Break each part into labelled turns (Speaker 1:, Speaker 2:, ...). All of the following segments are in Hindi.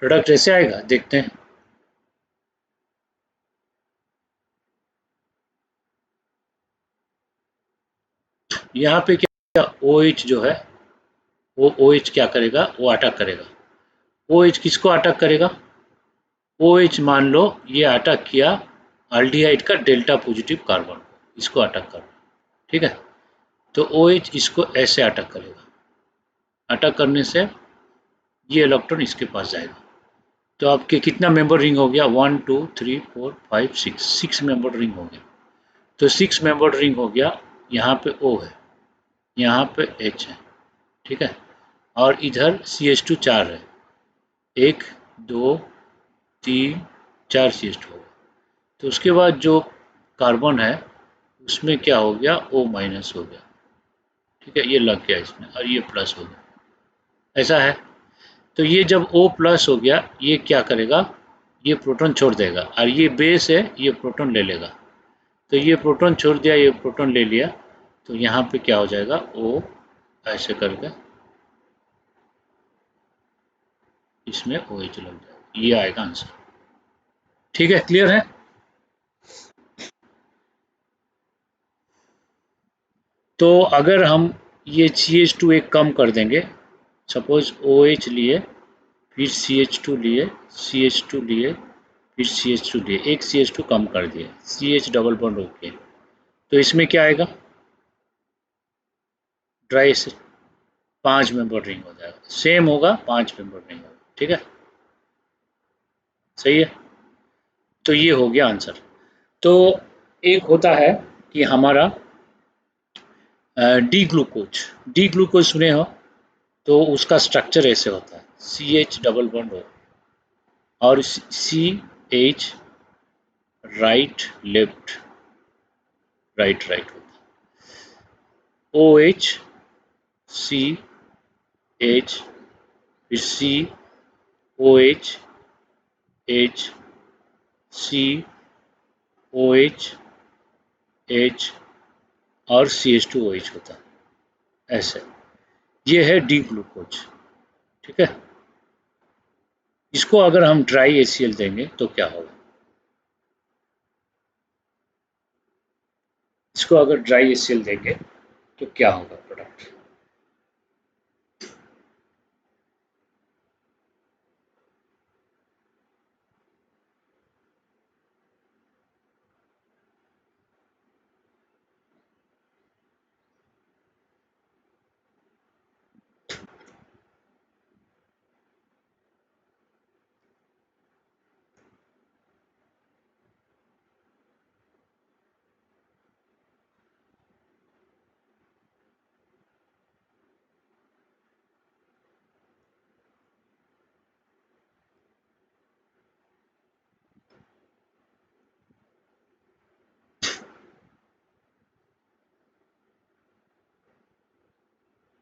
Speaker 1: प्रोडक्ट ऐसे आएगा, देखते हैं। यहाँ पे क्या ओ एच जो है वो ओ एच क्या करेगा, वो अटैक करेगा। ओ एच किसको अटैक करेगा? ओ एच मान लो ये अटैक किया अल्डिहाइड का डेल्टा पॉजिटिव कार्बन, इसको अटैक कर, ठीक है। तो ओ एच इसको ऐसे अटैक करेगा, अटैक करने से ये इलेक्ट्रॉन इसके पास जाएगा। तो आपके कितना मेंबर रिंग हो गया? 1 2 3 4 5 6, 6 मेंबर रिंग हो गया। तो 6 मेंबर रिंग हो गया। यहाँ पे O है, यहाँ पे H है, ठीक है। और इधर CH2 4 है, 1 2 3 4 CH2 हो गया। तो उसके बाद जो कार्बन है उसमें क्या हो गया, O माइनस हो गया, ठीक है। ये लग गया इसमें और ये प्लस हो गया, ऐसा है। तो ये जब O प्लस हो गया, ये क्या करेगा, ये प्रोटॉन छोड़ देगा, और ये बेस है, ये प्रोटॉन ले लेगा। तो ये प्रोटॉन छोड़ दिया, ये प्रोटॉन ले लिया, तो यहाँ पे क्या हो जाएगा, O ऐसे करके इसमें OH लग जाएगा, ये आएगा आंसर। ठीक है, क्लियर है। तो अगर हम ये CH2 एक कम कर देंगे, सपोज OH लिए, फिर CH2 लिए, CH2 लिए, फिर CH2 लिए, एक CH2 कम कर दिए, CH डबल बॉन्ड ओके, तो इसमें क्या आएगा, ड्राई से 5 मेंबर रिंग हो जाएगा, सेम होगा, 5 मेंबर रिंग होगा, ठीक है, सही है। तो ये हो गया आंसर। तो एक होता है कि हमारा डी ग्लूकोज, डी ग्लूकोज सुने हो, तो उसका स्ट्रक्चर ऐसे होता है, CH डबल बॉन्ड हो, और CH right left, right right होता है, OH CH, फिर COH H COH H और CH2OH होता है, ऐसे। ये है डी ग्लूकोज, ठीक है। इसको अगर हम ड्राई HCl देंगे तो क्या होगा, इसको अगर ड्राई HCl देंगे तो क्या होगा प्रोडक्ट।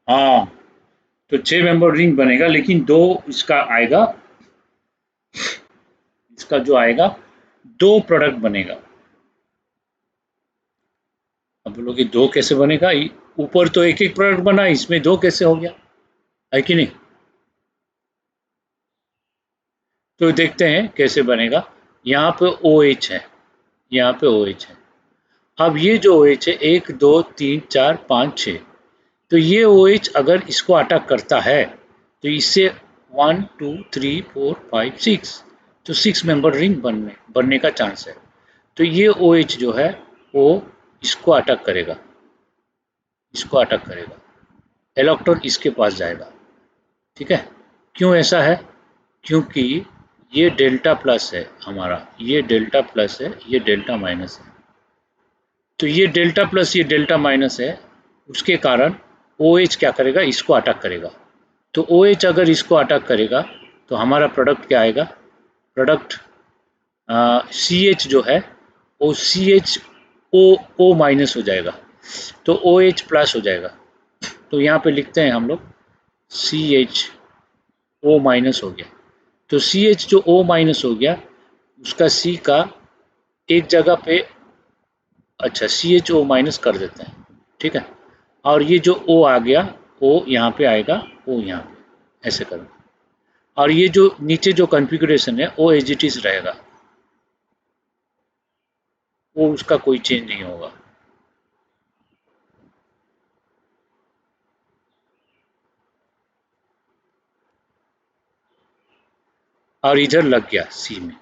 Speaker 1: हाँ, तो 6 मेंबर रिंग बनेगा, लेकिन दो इसका आएगा, इसका जो आएगा, दो प्रोडक्ट बनेगा। अब बोलोगे दो कैसे बनेगा, ऊपर तो एक एक प्रोडक्ट बना, इसमें दो कैसे हो गया, है कि नहीं। तो देखते हैं कैसे बनेगा। यहाँ पे OH है, यहाँ पे OH है। अब ये जो OH है, 1 2 3 4 5 6, तो ये OH अगर इसको अटैक करता है तो इससे 1 2 3 4 5 6, तो 6 मेंबर रिंग बनने का चांस है। तो ये OH जो है वो इसको अटैक करेगा, इसको अटैक करेगा, इलेक्ट्रॉन इसके पास जाएगा, ठीक है। क्यों ऐसा है? क्योंकि ये डेल्टा प्लस है हमारा, ये डेल्टा प्लस है, ये डेल्टा माइनस है। तो ये डेल्टा प्लस, ये डेल्टा माइनस है, उसके कारण OH क्या करेगा, इसको अटैक करेगा। तो OH अगर इसको अटैक करेगा तो हमारा प्रोडक्ट क्या आएगा, प्रोडक्ट CH जो है वो CH O माइनस हो जाएगा, तो OH प्लस हो जाएगा। तो यहाँ पे लिखते हैं हम लोग CH O माइनस हो गया। तो CH जो O माइनस हो गया, उसका C का एक जगह पे, अच्छा CHO माइनस कर देते हैं, ठीक है। और ये जो O आ गया, O यहाँ पे आएगा, O यहाँ पे, ऐसे करो। और ये जो नीचे जो कॉन्फ़िगरेशन है वो एज इट इज रहेगा, वो उसका कोई चेंज नहीं होगा। और इधर लग गया सी में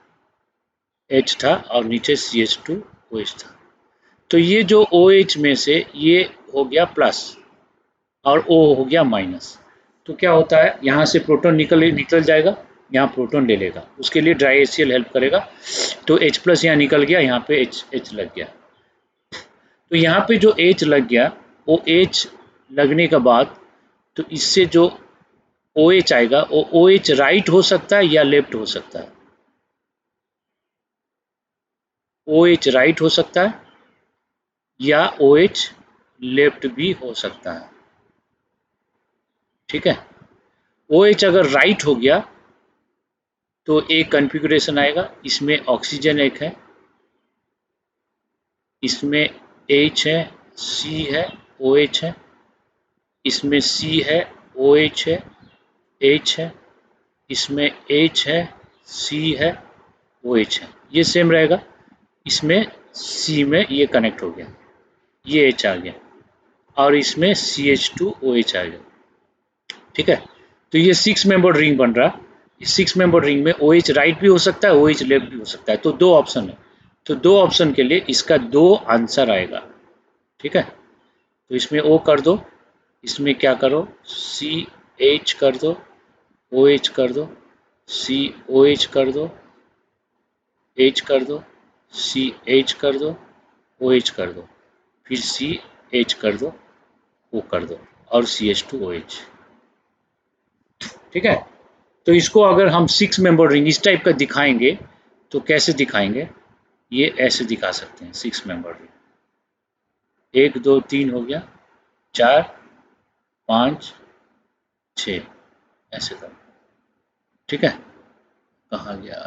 Speaker 1: एच था और नीचे CH2OH था। तो ये जो OH में से ये हो गया प्लस और O हो गया माइनस। तो क्या होता है, यहाँ से प्रोटॉन निकल जाएगा, यहाँ प्रोटॉन ले लेगा, उसके लिए ड्राई HCl हेल्प करेगा। तो H प्लस यहाँ निकल गया, यहाँ पे H लग गया। तो यहाँ पे जो H लग गया, वो H लगने के बाद तो इससे जो OH आएगा वो OH राइट हो सकता है या लेफ्ट हो सकता है। OH राइट हो सकता है या OH लेफ्ट भी हो सकता है। ठीक है, OH अगर राइट हो गया तो एक कॉन्फ़िगरेशन आएगा, इसमें ऑक्सीजन एक है, इसमें H है, C है, OH है, इसमें C है, OH है, H है, इसमें H है, C है, OH है, ये सेम रहेगा। इसमें C में ये कनेक्ट हो गया, ये H आ गया और इसमें CH2OH आ गया। ठीक है, तो ये 6 मेंबर रिंग बन रहा। इस 6 मेंबर रिंग में OH राइट भी हो सकता है, OH लेफ्ट भी हो सकता है। तो दो ऑप्शन है, तो दो ऑप्शन के लिए इसका दो आंसर आएगा। ठीक है, तो इसमें O कर दो, इसमें क्या करो, CH कर दो, OH कर दो, COH कर दो, H कर दो, CH कर दो, OH कर दो, फिर CH कर दो, O कर दो और CH2OH। ठीक है, तो इसको अगर हम 6 मेंबर रिंग इस टाइप का दिखाएंगे तो कैसे दिखाएंगे, ये ऐसे दिखा सकते हैं। 6 मेंबर रिंग, 1 2 3 हो गया, 4 5 6, ऐसे कर। ठीक है, कहाँ गया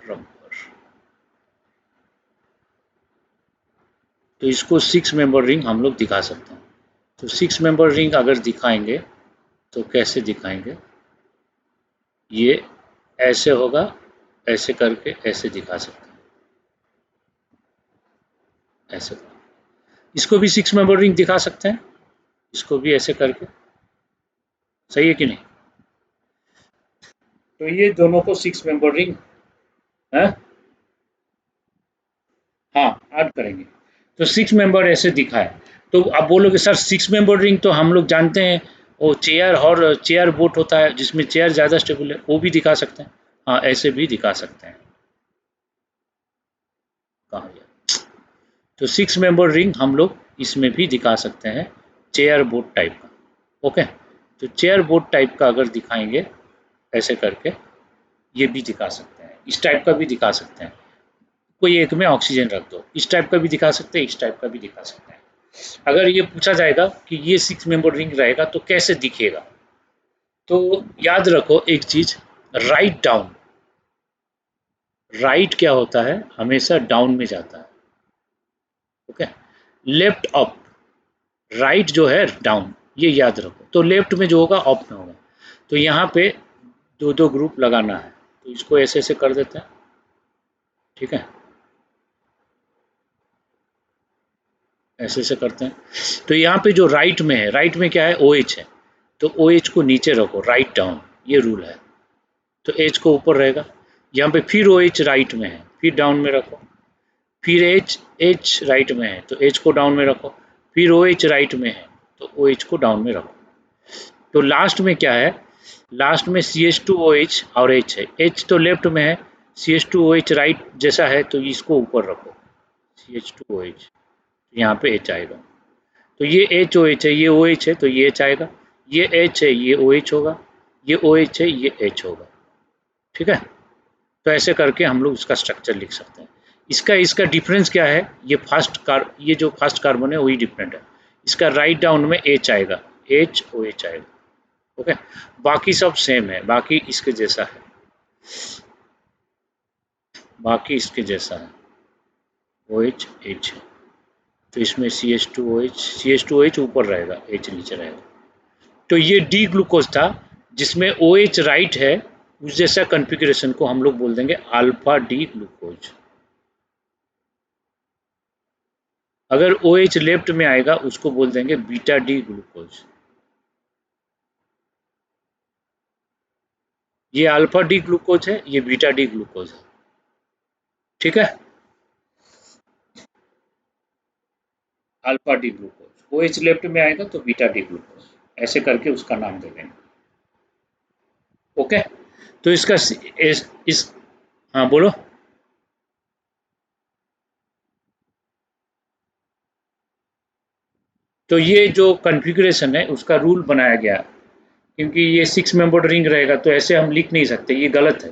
Speaker 1: रबर। तो इसको 6 मेंबर रिंग हम लोग दिखा सकते हैं। तो 6 मेंबर रिंग अगर दिखाएंगे तो कैसे दिखाएंगे, ये ऐसे होगा, ऐसे करके ऐसे दिखा सकते हैं, ऐसे। इसको भी 6 मेंबर रिंग दिखा सकते हैं, इसको भी ऐसे करके। सही है कि नहीं। तो ये दोनों को 6 मेंबर रिंग है। हाँ, ऐड करेंगे। तो 6 मेंबर ऐसे दिखा है। तो आप बोलोगे सर 6 मेंबर रिंग तो हम लोग जानते हैं, वो चेयर और चेयर बोट होता है जिसमें चेयर ज़्यादा स्टेबल है, वो भी दिखा सकते हैं। हाँ, ऐसे भी दिखा सकते हैं। कहा गया, तो 6 मेंबर रिंग हम लोग इसमें भी दिखा सकते हैं, चेयर बोट टाइप का। ओके, तो चेयर बोट टाइप का अगर दिखाएंगे ऐसे करके, ये भी दिखा सकते हैं, इस टाइप का भी दिखा सकते हैं। कोई एक में ऑक्सीजन रख दो, इस टाइप का भी दिखा सकते हैं, इस टाइप का भी दिखा सकते हैं। अगर ये पूछा जाएगा कि ये 6 मेंबर रिंग रहेगा तो कैसे दिखेगा, तो याद रखो एक चीज, राइट डाउन। राइट क्या होता है, हमेशा डाउन में जाता है। ओके, लेफ्ट अप, राइट जो है डाउन, ये याद रखो। तो लेफ्ट में जो होगा अप में होगा। तो यहाँ पे दो दो ग्रुप लगाना है, तो इसको ऐसे ऐसे कर देते हैं। ठीक है, ऐसे ऐसे करते हैं। तो यहाँ पे जो राइट में है, राइट में क्या है, OH है। तो OH को नीचे रखो, राइट डाउन, ये रूल है। तो H को ऊपर रहेगा। यहाँ पे फिर OH राइट में है, फिर डाउन में रखो। फिर H राइट में है तो H को डाउन में रखो। फिर OH राइट में है तो OH को डाउन में रखो। तो लास्ट में क्या है, लास्ट में CH2OH और H है। H तो लेफ्ट में है, CH2OH राइट जैसा है, तो इसको ऊपर रखो, CH2OH, यहाँ पे H आएगा। तो ये HOH है, ये OH है, तो ये H आएगा। ये H है, ये OH होगा। ये OH है, ये H होगा। ठीक है, तो ऐसे करके हम लोग उसका स्ट्रक्चर लिख सकते हैं। इसका इसका डिफरेंस क्या है, ये जो फर्स्ट कार्बन है वही डिफरेंट है। इसका राइट डाउन में H आएगा, HOH आएगा। ओके, बाकी सब सेम है, बाकी इसके जैसा है, बाकी इसके जैसा है, OH H है। तो इसमें CH2OH ऊपर रहेगा, H नीचे रहेगा। तो ये डी ग्लूकोज था जिसमें OH राइट है, उस जैसा कॉन्फ़िगरेशन को हम लोग बोल देंगे अल्फा डी ग्लूकोज। अगर OH लेफ्ट में आएगा उसको बोल देंगे बीटा डी ग्लूकोज। ये अल्फा डी ग्लूकोज है, ये बीटा डी ग्लूकोज है। ठीक है, alpha D glucose. OH left में आएगा तो बीटा डी ग्लूकोज, ऐसे करके उसका नाम दे देंगे। ओके, तो इसका इस हाँ बोलो। तो ये जो कॉन्फ़िगरेशन है उसका रूल बनाया गया, क्योंकि ये 6 मेंबर रिंग रहेगा तो ऐसे हम लिख नहीं सकते, ये गलत है।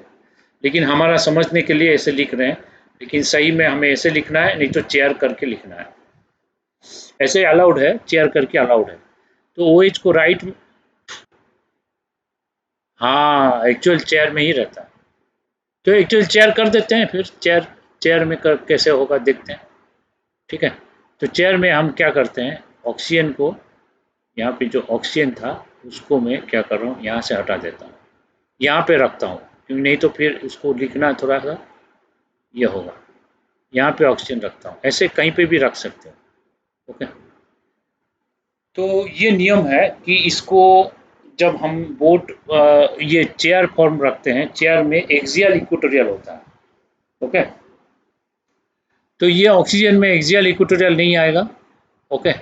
Speaker 1: लेकिन हमारा समझने के लिए ऐसे लिख रहे हैं, लेकिन सही में हमें ऐसे लिखना है, नहीं तो चेयर करके लिखना है। ऐसे अलाउड है, चेयर करके अलाउड है। तो OH को राइट, हाँ एक्चुअल चेयर में ही रहता है। तो एक्चुअल चेयर कर देते हैं, फिर चेयर चेयर में कैसे होगा देखते हैं। ठीक है, तो चेयर में हम क्या करते हैं, ऑक्सीजन को, यहाँ पे जो ऑक्सीजन था उसको मैं क्या कर रहा हूँ, यहाँ से हटा देता हूँ, यहाँ पे रखता हूँ, क्योंकि नहीं तो फिर उसको लिखना थोड़ा सा ये होगा। यहाँ पे ऑक्सीजन रखता हूँ, ऐसे कहीं पे भी रख सकते हो। ओके, तो ये नियम है कि इसको जब हम बोट ये चेयर फॉर्म रखते हैं, चेयर में एक्सियल इक्वेटोरियल होता है। ओके, तो ये ऑक्सीजन में एक्सियल इक्वेटोरियल नहीं आएगा। ओके,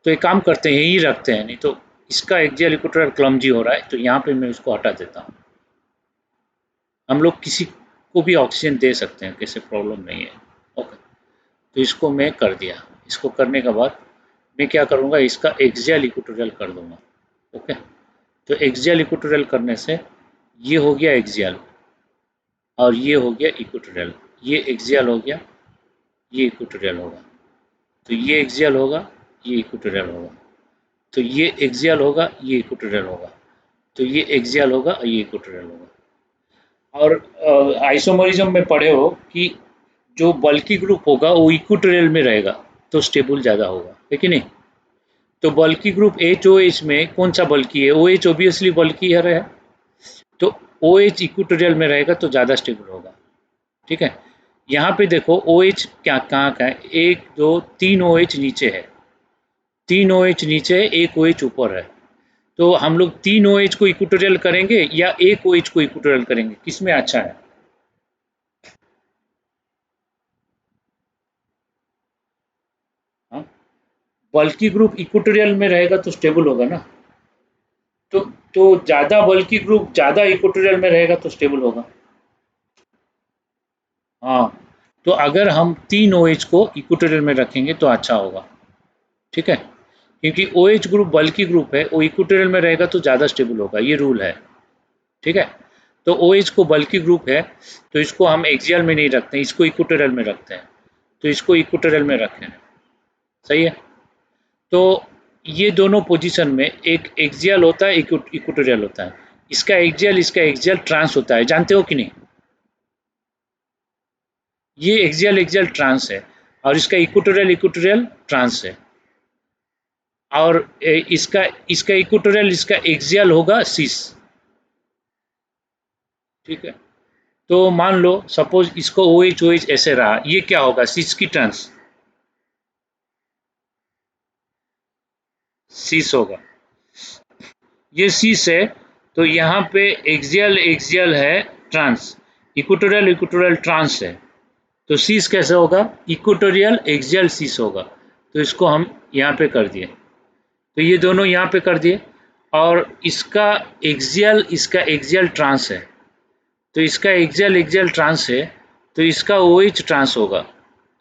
Speaker 1: तो एक काम करते हैं, यही रखते हैं, नहीं तो इसका एक्सियल इक्वेटोरियल क्लमजी हो रहा है, तो यहाँ पे मैं उसको हटा देता हूँ। हम लोग किसी को भी ऑक्सीजन दे सकते हैं, किसी प्रॉब्लम नहीं है। ओके, तो इसको मैं कर दिया। इसको करने के बाद मैं क्या करूँगा, इसका एक्सियल इक्वेटोरियल कर दूंगा। ओके, तो एक्सियल इक्वेटोरियल करने से ये हो गया एक्सियल और ये हो गया इक्वेटोरियल। ये एक्सियल हो गया, ये इक्वेटोरियल होगा, तो ये एक्सियल होगा, ये इक्वेटोरियल होगा, तो ये एक्सियल होगा, ये इक्वेटोरियल होगा, तो ये एक्सियल होगा और ये इक्वेटोरियल होगा। और आइसोमरिज्म में पढ़े हो कि जो बल्की ग्रुप होगा वो इक्वेटोरियल में रहेगा तो स्टेबल ज़्यादा होगा, है कि नहीं। तो बल्की ग्रुप HOH में कौन सा बल्की है, OH ऑब्वियसली बल्की है, तो OH इक्वेटोरियल में रहेगा तो ज़्यादा स्टेबल होगा। ठीक है, यहाँ पे देखो OH क्या कहाँ का है, 1 2 3 OH नीचे है, 3 OH नीचे है, 1 OH ऊपर है। तो हम लोग 3 OH को इक्वेटोरियल करेंगे या 1 OH को इक्वेटोरियल करेंगे, किसमें अच्छा है। हाँ, बल्की ग्रुप इक्वेटोरियल में रहेगा तो स्टेबल होगा ना। तो तो ज़्यादा बल्की ग्रुप ज़्यादा इक्वेटोरियल में रहेगा तो स्टेबल होगा। हाँ, तो अगर हम 3 OH को इक्वेटोरियल में रखेंगे तो अच्छा होगा। ठीक है, क्योंकि OH ग्रुप बल्की ग्रुप है, वो इक्वेटोरियल में रहेगा तो ज़्यादा स्टेबल होगा, ये रूल है। ठीक है, तो OH को बल्की ग्रुप है तो इसको हम एक्सियल में नहीं रखते हैं, इसको इक्वेटोरियल में रखते हैं, तो इसको इक्वेटोरियल में रखें। सही है, तो ये दोनों पोजीशन में एक एक्सियल होता है, एक इक्वेटोरियल होता है। इसका एक्सियल ट्रांस होता है, जानते हो कि नहीं। ये एक्सियल एक्सियल ट्रांस है और इसका इक्वेटोरियल इक्वेटोरियल ट्रांस है। और इसका इसका इक्वेटोरियल इसका एक्सियल होगा सिस। ठीक है, तो मान लो सपोज इसको OH OH ऐसे रहा, ये क्या होगा, सिस की ट्रांस, सिस होगा। ये सिस है, तो यहाँ पे एक्सियल एक्सियल है ट्रांस, इक्वेटोरियल इक्वेटोरियल ट्रांस है, तो सिस कैसे होगा, इक्वेटोरियल एक्सियल सिस होगा। तो इसको हम यहाँ पे कर दिए, तो ये दोनों यहाँ पे कर दिए, और इसका एक्सियल ट्रांस है, तो इसका एक्सियल एक्सियल ट्रांस है, तो इसका OH ट्रांस होगा,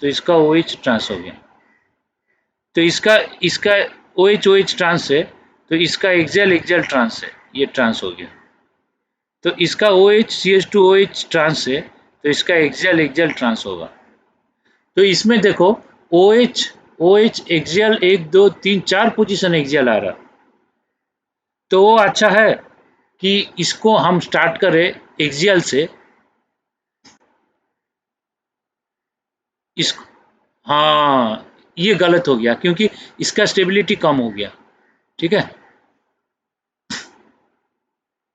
Speaker 1: तो इसका OH ट्रांस हो गया। तो इसका इसका OH OH ट्रांस है, तो इसका एक्सियल एक्सियल ट्रांस है, ये ट्रांस हो गया। तो इसका OH CH2OH ट्रांस है, तो इसका एक्सियल एक्सियल ट्रांस होगा। तो इसमें देखो OH OH axial 1 2 3 4 position axial आ रहा, तो वो अच्छा है कि इसको हम स्टार्ट करें एक्सियल से। इस हाँ, ये गलत हो गया क्योंकि इसका स्टेबिलिटी कम हो गया। ठीक है,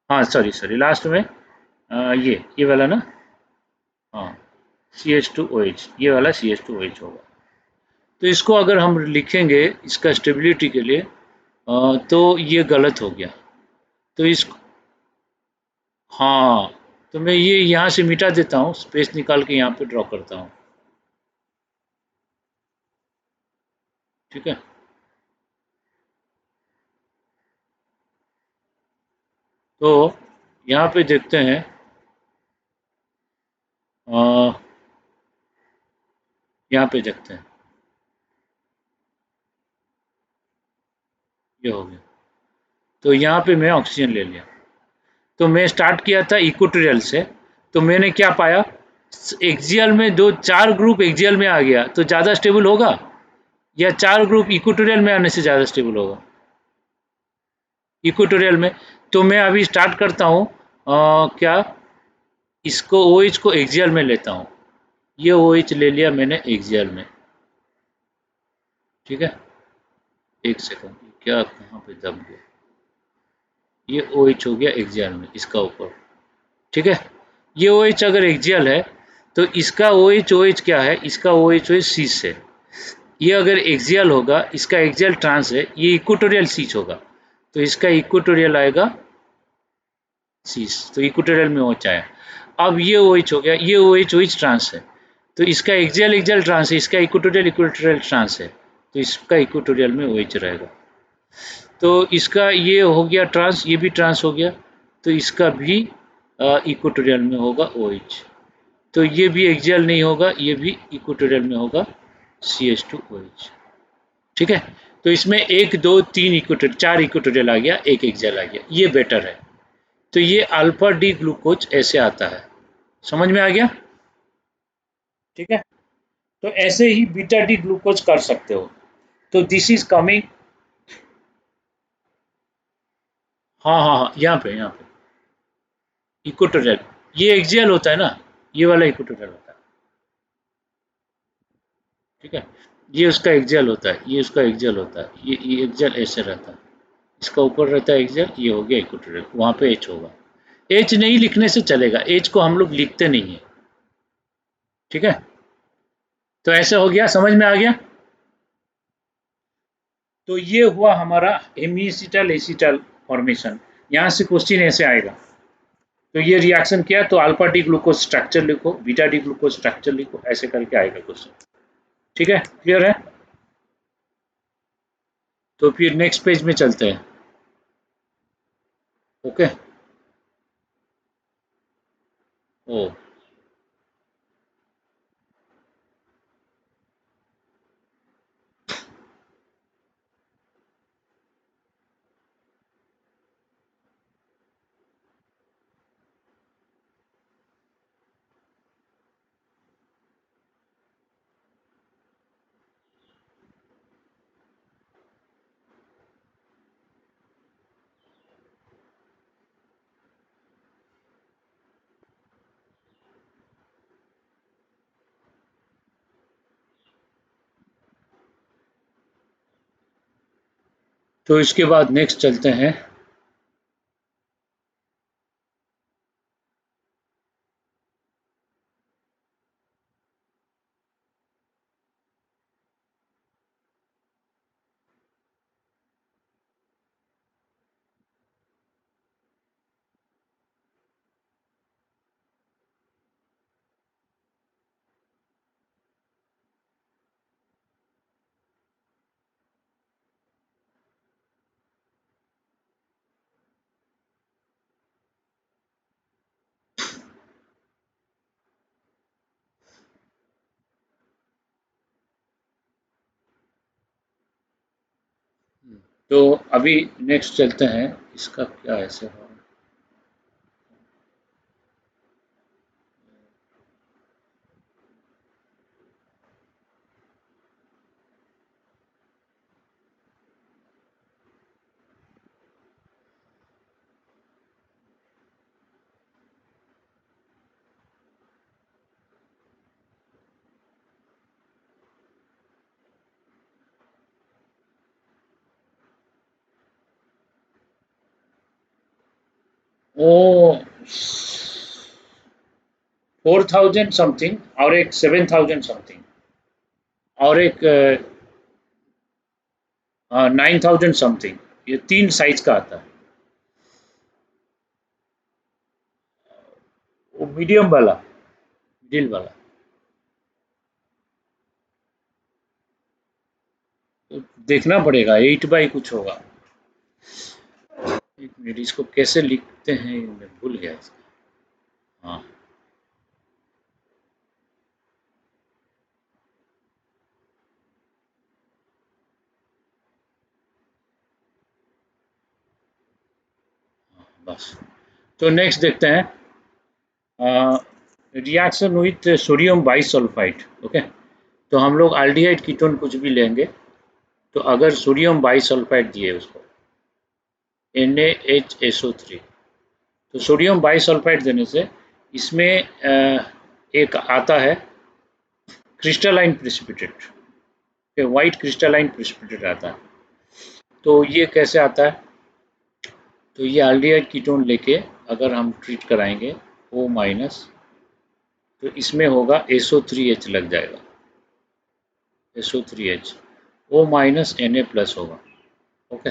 Speaker 1: हाँ सॉरी सॉरी लास्ट में ये वाला ना, हाँ, CH2OH, ये वाला CH2OH होगा। तो इसको अगर हम लिखेंगे इसका स्टेबिलिटी के लिए, तो ये गलत हो गया। तो इस, हाँ, तो मैं ये यहाँ से मिटा देता हूँ, स्पेस निकाल के यहाँ पे ड्रॉ करता हूँ। ठीक है, तो यहाँ पे देखते हैं, अ, यहाँ पे देखते हैं, ये हो गया। तो यहाँ पे मैं ऑक्सीजन ले लिया। तो मैं स्टार्ट किया था इक्वेटोरियल से, तो मैंने क्या पाया, एक्सियल में दो चार ग्रुप एक्सियल में आ गया, तो ज़्यादा स्टेबल होगा, या चार ग्रुप इक्वेटोरियल में आने से ज़्यादा स्टेबल होगा, इक्वेटोरियल में। तो मैं अभी स्टार्ट करता हूँ, क्या, इसको OH को एक्सियल में लेता हूँ, ये OH ले लिया मैंने एक्सियल में। ठीक है, एक सेकंड, क्या कहाँ पे दब गया, ये OH हो गया एक्सियल में, इसका ऊपर। ठीक है, ये OH अगर एक्सियल है, तो इसका OH क्या है, इसका OH शीश है। ये अगर एक्सियल होगा, इसका एक्सियल ट्रांस है, ये इक्वेटोरियल शीश होगा, तो इसका इक्वेटोरियल आएगा शीश, तो इक्वेटोरियल में OH आया। अब ये OH हो गया, ये OH ट्रांस है, तो इसका एक्सियल एक्सियल ट्रांस है, इसका इक्वेटोरियल इक्वेटोरियल ट्रांस है, तो इसका इक्वेटोरियल में OH रहेगा। तो इसका ये हो गया ट्रांस, ये भी ट्रांस हो गया, तो इसका भी इक्वेटोरियल में होगा OH। तो ये भी एक्सियल नहीं होगा, ये भी इक्वेटोरियल में होगा CH2OH। ठीक है, तो इसमें एक दो तीन इक्वेटोरियल, चार इक्वेटोरियल आ गया, एक एक्सियल आ गया, ये बेटर है। तो ये अल्फा डी ग्लूकोज ऐसे आता है, समझ में आ गया। ठीक है, तो ऐसे ही बीटा डी ग्लूकोज कर सकते हो। तो दिस इज कमिंग, हाँ हाँ हाँ, यहाँ पे इक्वेटोरियल, ये एक्सियल होता है ना, ये वाला इक्वेटोरियल होता है। ठीक है, ये उसका एक्सियल होता है, ये उसका एक्सियल होता है, ये एक्सियल ऐसे रहता है, इसका ऊपर रहता है एक्सियल, ये हो गया इक्वेटोरियल, वहाँ पे एच होगा। एच नहीं लिखने से चलेगा, एच को हम लोग लिखते नहीं है। ठीक है, तो ऐसे हो गया, समझ में आ गया। तो ये हुआ हमारा हेमीसिटल एसिटल फॉर्मेशन। यहाँ से क्वेश्चन ऐसे आएगा, तो ये रिएक्शन किया, तो अल्फा डी ग्लूकोज स्ट्रक्चर लिखो, बीटा डी ग्लूकोज स्ट्रक्चर लिखो, ऐसे करके आएगा क्वेश्चन। ठीक है, क्लियर है। तो फिर नेक्स्ट पेज में चलते हैं। ओके, ओ, तो इसके बाद नेक्स्ट चलते हैं। तो अभी नेक्स्ट चलते हैं, इसका क्या ऐसे हो, ओ, 4000 समथिंग और एक 7000 समथिंग और एक 9000 समथिंग, ये 3 साइज का आता है। वो मीडियम वाला, मिडिल वाला। तो देखना पड़ेगा, 8 बाई कुछ होगा। एक मिनट, इसको कैसे लिखते हैं मैं भूल गया इसका। हाँ, बस। तो नेक्स्ट देखते हैं, reaction with sodium bisulphide. Okay, तो हम लोग एल्डिहाइड कीटोन कुछ भी लेंगे, तो अगर सोडियम बाइसल्फाइड दिए उसको NaHSO3, तो सोडियम बाइसल्फाइड देने से इसमें एक आता है crystalline precipitate, white crystalline precipitate आता है। तो ये कैसे आता है, तो ये एल्डिहाइड कीटोन लेके अगर हम ट्रीट कराएंगे O माइनस, तो इसमें होगा SO3H लग जाएगा, SO3H, O minus Na plus होगा। ओके,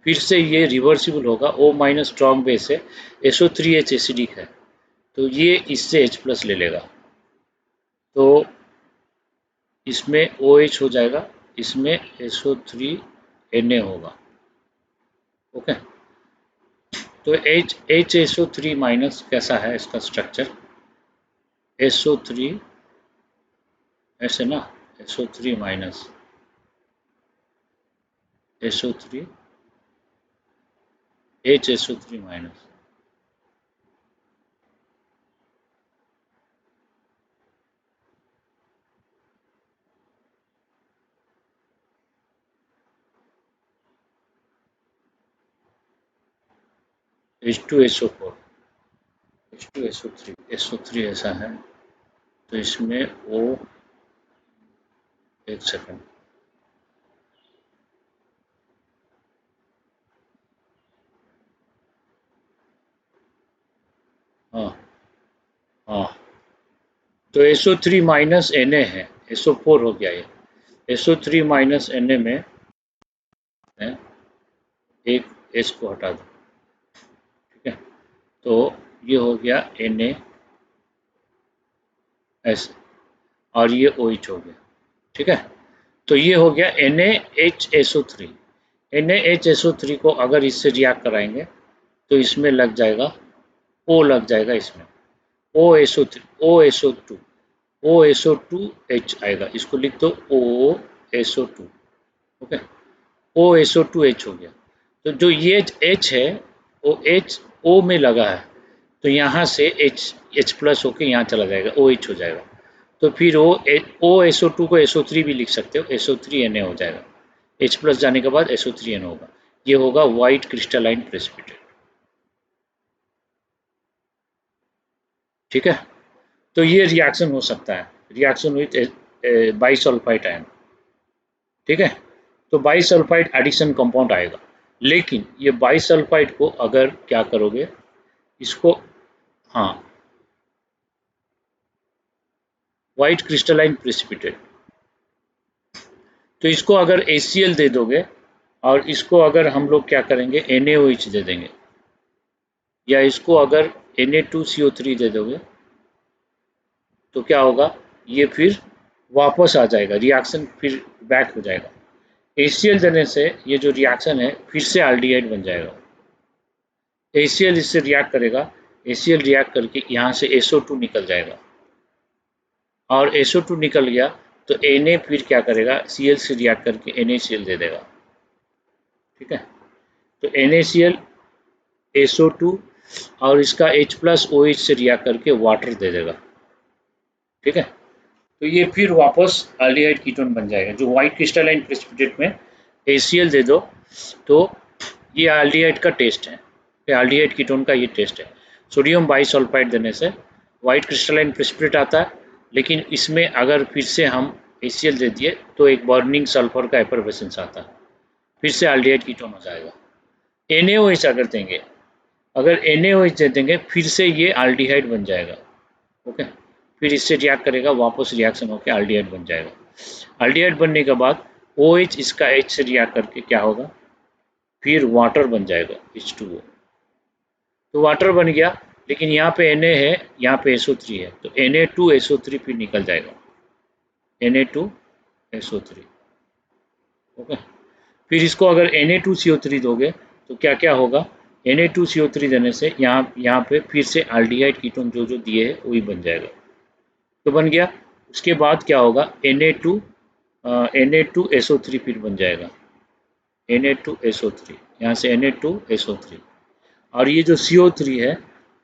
Speaker 1: फिर से ये रिवर्सिबल होगा, O माइनस स्ट्रॉन्ग बेस है, SO3H एसिडिक है, तो ये इससे H प्लस ले लेगा, तो इसमें OH हो जाएगा, इसमें SO3Na होगा। ओके, तो HSO3 माइनस कैसा है इसका स्ट्रक्चर, SO3 ऐसे ना, SO3 minus SO3 HSO3 minus, H2SO4, H2SO3, SO3 ऐसा है, तो इसमें O, एक सेकंड, हाँ हाँ, तो SO3 माइनस Na है, SO4 हो गया ये, SO3 माइनस Na में है, एक H को हटा दो, ठीक है, तो ये हो गया NaS और ये OH हो गया, ठीक है। तो ये हो गया NaHSO3, NaHSO3 को अगर इससे रिएक्ट कराएंगे तो इसमें लग जाएगा O, लग जाएगा इसमें OSO3, OSO2, OSO2H आएगा, इसको लिख दो OSO2। ओके, OSO2H हो गया, तो जो ये H है वो H O में लगा है, तो यहाँ से H प्लस होके यहाँ चला जाएगा, OH हो जाएगा, तो फिर वो OSO2 को SO3 भी लिख सकते हो, SO3Na हो जाएगा, H प्लस जाने के बाद SO3Na होगा, ये होगा वाइट क्रिस्टलाइन प्रेसिपिटेट, ठीक है। तो ये रिएक्शन हो सकता है, रिएक्शन विथ बाइसल्फाइड आयन, ठीक है। तो बाइसल्फाइड एडिशन कंपाउंड आएगा, लेकिन ये बाइसल्फाइड को अगर क्या करोगे इसको, हाँ, वाइट क्रिस्टलाइन प्रेसिपिटेट, तो इसको अगर ACl दे दोगे और इसको अगर हम लोग क्या करेंगे NaOH दे देंगे, या इसको अगर Na2CO3 दे दोगे, तो क्या होगा, ये फिर वापस आ जाएगा, रिएक्शन फिर बैक हो जाएगा। ACl देने से ये जो रिएक्शन है फिर से एल्डिहाइड बन जाएगा, ACl इससे रिएक्ट करेगा, ACl रिएक्ट करके यहाँ से SO2 निकल जाएगा, और SO2 निकल गया तो Na फिर क्या करेगा, Cl से रिएक्ट करके NaCl दे देगा, ठीक है। तो NaCl, SO2 और इसका H प्लस OH से रिएक्ट करके वाटर दे देगा, ठीक है। तो ये फिर वापस एल्डिहाइड कीटोन बन जाएगा, जो व्हाइट क्रिस्टलाइन प्रेसिपिटेट में ACl दे दो, तो ये एल्डिहाइड का टेस्ट है, एल्डिहाइड कीटोन का ये टेस्ट है। सोडियम बाइसल्फाइड देने से व्हाइट क्रिस्टलाइन प्रेसिपिटेट आता है, लेकिन इसमें अगर फिर से हम ACl दे दिए तो एक बर्निंग सल्फर का एफरवेसेंस आता है, फिर से एल्डिहाइड कीटोन हो जाएगा। NaOH अगर देंगे, अगर NaOH दे देंगे फिर से ये एल्डिहाइड बन जाएगा, ओके। फिर इससे रिएक्ट करेगा, वापस रिएक्शन होकर एल्डिहाइड बन जाएगा। एल्डिहाइड बनने के बाद OH इसका H से रिएक्ट करके क्या होगा, फिर वाटर बन जाएगा H2O। तो वाटर बन गया, लेकिन यहाँ पे Na है, यहाँ पे SO3 है, तो Na2SO3 फिर निकल जाएगा, Na2SO3। ओके, फिर इसको अगर Na2CO3 दोगे तो क्या क्या होगा, Na2CO3 देने से यहाँ पे फिर से एल्डिहाइड कीटोन जो जो दिए है वही बन जाएगा, तो बन गया। उसके बाद क्या होगा, Na2SO3 फिर बन जाएगा, Na2SO3, यहाँ से Na2SO3, और ये जो CO3 है,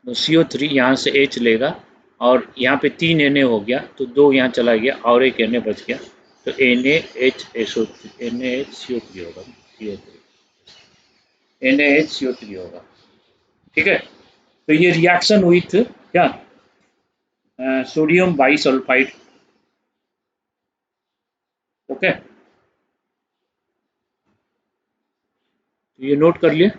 Speaker 1: तो CO3 यहाँ से H लेगा, और यहाँ पे 3 Na हो गया, तो 2 यहाँ चला गया और एक Na बच गया, तो NaHSO3 NaHCO3 होगा, NaHCO3 होगा। ठीक है, तो ये रिएक्शन विथ क्या, सोडियम बाइसल्फाइड। ओके, तो ये नोट कर लिए।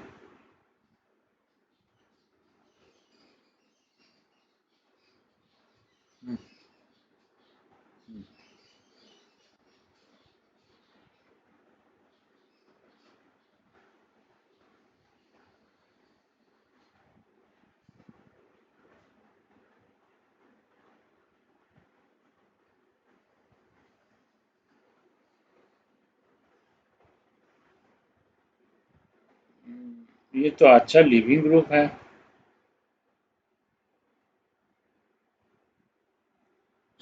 Speaker 1: ये तो अच्छा लिविंग ग्रुप है।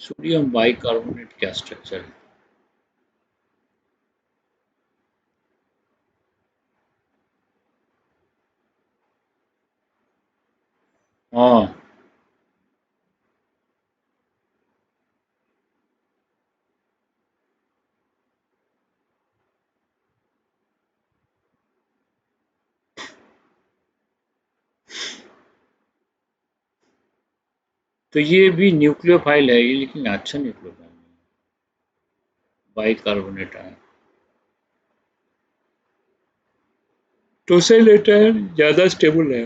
Speaker 1: सोडियम बाइकार्बोनेट क्या स्ट्रक्चर है, हाँ, तो ये भी न्यूक्लियोफाइल है ये, लेकिन अच्छा न्यूक्लियोफाइल है, बाइकार्बोनेट है। टोसेलेटर ज़्यादा स्टेबल है।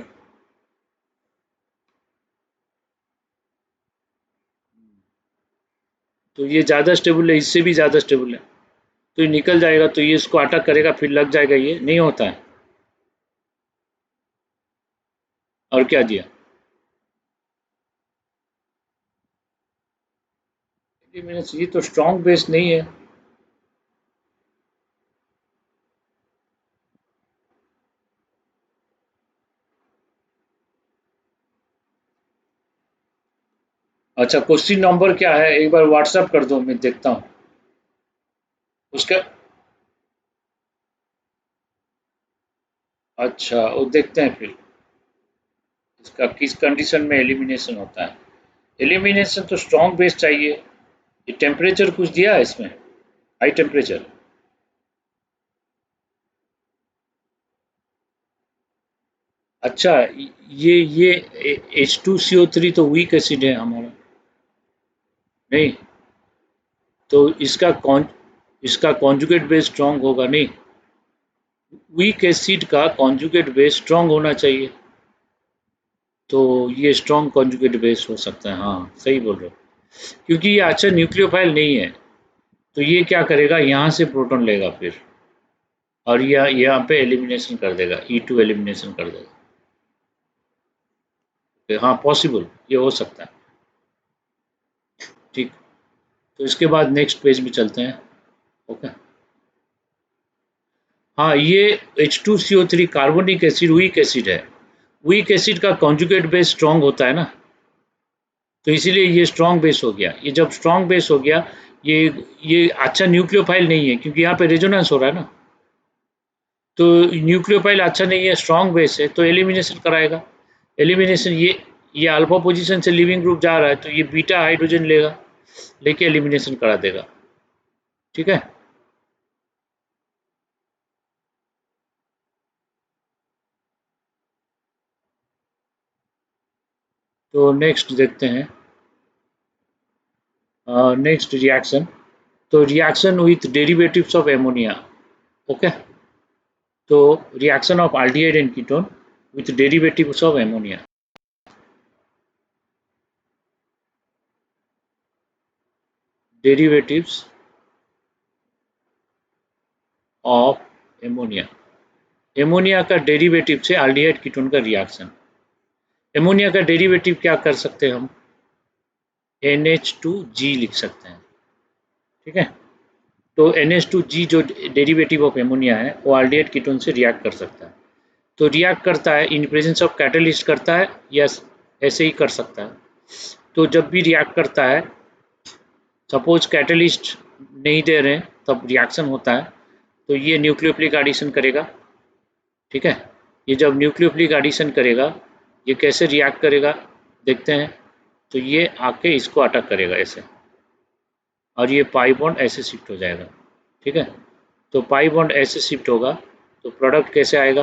Speaker 1: तो ये ज़्यादा स्टेबल है, इससे भी ज़्यादा स्टेबल है, तो ये निकल जाएगा, तो ये इसको अटैक करेगा, फिर लग जाएगा, ये नहीं होता है। और क्या दिया, ये तो स्ट्रॉन्ग बेस नहीं है। अच्छा, क्वेश्चन नंबर क्या है, एक बार व्हाट्सएप कर दो, मैं देखता हूँ उसका। अच्छा, वो देखते हैं फिर इसका किस कंडीशन में एलिमिनेशन होता है। एलिमिनेशन तो स्ट्रॉन्ग बेस चाहिए। ये टेम्परेचर कुछ दिया है इसमें, हाई टेम्परेचर। अच्छा, ये H2CO3 तो वीक एसिड है हमारा, नहीं, तो इसका कॉन्जुगेट बेस स्ट्रॉन्ग होगा नहीं, वीक एसिड का कॉन्जुगेट बेस स्ट्रॉन्ग होना चाहिए, तो ये स्ट्रॉन्ग कॉन्जुगेट बेस हो सकता है, हाँ सही बोल रहे हो, क्योंकि ये अच्छा न्यूक्लियोफाइल नहीं है, तो ये क्या करेगा, यहाँ से प्रोटॉन लेगा फिर, और यह यहाँ पे एलिमिनेशन कर देगा, E2 एलिमिनेशन कर देगा। तो हाँ, पॉसिबल, ये हो सकता है। ठीक, तो इसके बाद नेक्स्ट पेज में चलते हैं। ओके, हाँ, ये H2CO3 carbonic acid weak acid है, वीक एसिड का कॉन्जुगेट बेस स्ट्रॉन्ग होता है ना, तो इसीलिए ये स्ट्रॉन्ग बेस हो गया। ये जब स्ट्रॉन्ग बेस हो गया, ये ये अच्छा न्यूक्लियोफाइल नहीं है, क्योंकि यहाँ पे रेजोनेंस हो रहा है ना, तो न्यूक्लियोफाइल अच्छा नहीं है, स्ट्रॉन्ग बेस है, तो एलिमिनेशन कराएगा। एलिमिनेशन, ये अल्फा पोजीशन से लिविंग ग्रुप जा रहा है, तो ये बीटा हाइड्रोजन लेगा, लेके एलिमिनेशन करा देगा। ठीक है, तो नेक्स्ट देखते हैं, नेक्स्ट रिएक्शन, तो reaction with derivatives of ammonia. Okay, तो reaction of aldehyde and ketone with derivatives of ammonia. Derivatives of ammonia. Ammonia का डेरिवेटिव से एल्डिहाइड कीटोन का रिएक्शन। एमोनिया का डेरिवेटिव क्या कर सकते हैं हम? NH2G लिख सकते हैं, ठीक है। तो NH2G जो डेरिवेटिव ऑफ एमोनिया है वो एल्डिहाइड कीटोन से रिएक्ट कर सकता है। तो रिएक्ट करता है इन प्रेजेंस ऑफ कैटलिस्ट करता है या ऐसे ही कर सकता है। तो जब भी रिएक्ट करता है, सपोज कैटलिस्ट नहीं दे रहे हैं तब रिएक्शन होता है, तो ये न्यूक्लियोफिलिक एडिशन करेगा, ठीक है। ये जब न्यूक्लियोफिलिक एडिशन करेगा, ये कैसे रिएक्ट करेगा देखते हैं। तो ये आके इसको अटैक करेगा ऐसे, और ये पाई बॉन्ड ऐसे शिफ्ट हो जाएगा, ठीक है। तो पाई बॉन्ड ऐसे शिफ्ट होगा तो प्रोडक्ट कैसे आएगा?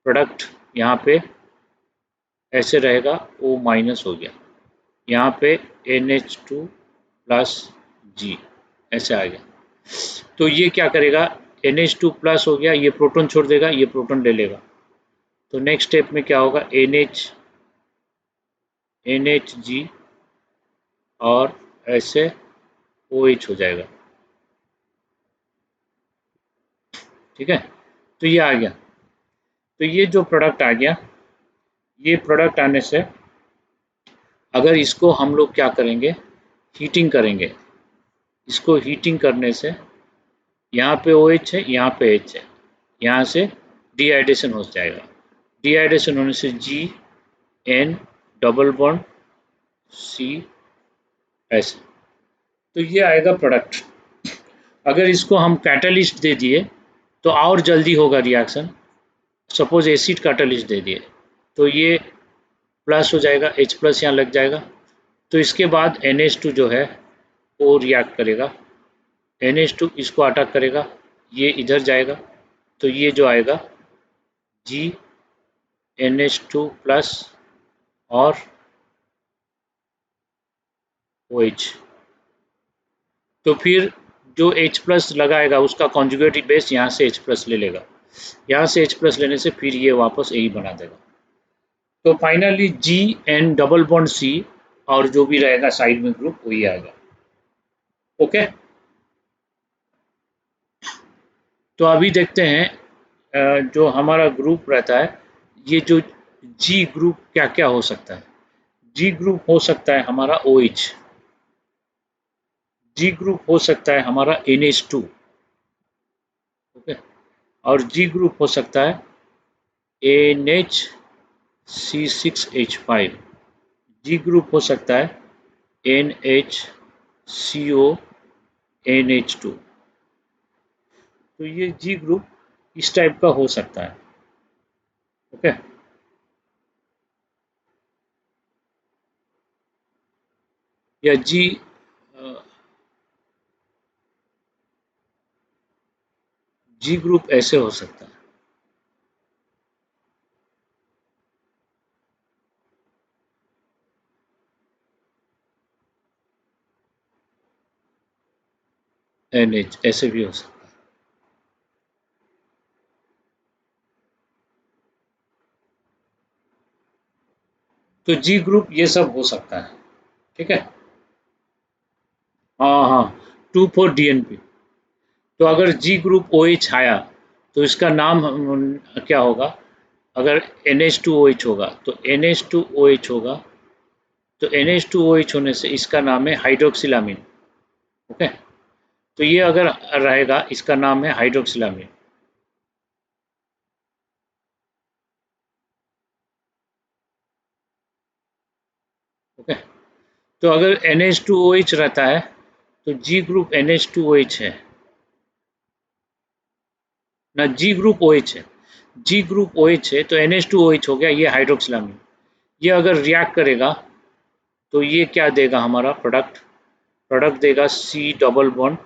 Speaker 1: प्रोडक्ट यहाँ पे ऐसे रहेगा, O माइनस हो गया, यहाँ पे NH2+G ऐसे आ गया। तो ये क्या करेगा? NH2+ हो गया, ये प्रोटॉन छोड़ देगा, ये प्रोटॉन ले लेगा। तो नेक्स्ट स्टेप में क्या होगा? NHG और ऐसे OH हो जाएगा, ठीक है। तो ये आ गया। तो ये जो प्रोडक्ट आ गया, ये प्रोडक्ट आने से अगर इसको हम लोग क्या करेंगे? हीटिंग करेंगे। इसको हीटिंग करने से यहाँ पे OH है, यहाँ पे H है, यहाँ से डिहाइड्रेशन हो जाएगा। डिहाइड्रेशन होने से Gn डबल बॉन्ड CS, तो ये आएगा प्रोडक्ट। अगर इसको हम कैटलिस्ट दे दिए तो और जल्दी होगा रिएक्शन। सपोज एसिड कैटलिस्ट दे दिए तो ये प्लस हो जाएगा, H+ यहाँ लग जाएगा। तो इसके बाद NH2 जो है वो रिएक्ट करेगा, NH2 इसको अटैक करेगा, ये इधर जाएगा, तो ये जो आएगा GNH2+ और OH। तो फिर जो H+ लगाएगा उसका कॉन्जुगेट बेस यहाँ से H+ ले लेगा, यहाँ से H+ लेने से फिर ये वापस यही बना देगा। तो finally Gn double bond C और जो भी रहेगा साइड में ग्रुप वही आएगा, ओके। तो अभी देखते हैं जो हमारा ग्रुप रहता है, ये जो G ग्रुप क्या क्या हो सकता है। G ग्रुप हो सकता है हमारा OH, G ग्रुप हो सकता है हमारा NH2, ओके। और G ग्रुप हो सकता है NHC6H5, G ग्रुप हो सकता है NHCONH2। तो ये G ग्रुप इस टाइप का हो सकता है, ओके। या G ग्रुप ऐसे हो सकता है, NH ऐसे भी हो सकता है। तो G ग्रुप ये सब हो सकता है, ठीक है। हाँ हाँ, 2,4-DNP। तो अगर G ग्रुप OH आया तो इसका नाम क्या होगा? अगर NH2OH होगा तो NH2OH होगा, तो NH2OH होने से इसका नाम है हाइड्रोक्सिलामीन, ओके। तो ये अगर रहेगा इसका नाम है हाइड्रोक्सिलामीन, ओके। तो अगर NH2OH रहता है तो G ग्रुप NH2OH है ना, G ग्रुप OH है, G ग्रुप OH है तो NH2OH हो गया, ये हाइड्रोक्सिलामीन। ये अगर रिएक्ट करेगा तो ये क्या देगा? हमारा प्रोडक्ट प्रोडक्ट देगा C डबल बॉन्ड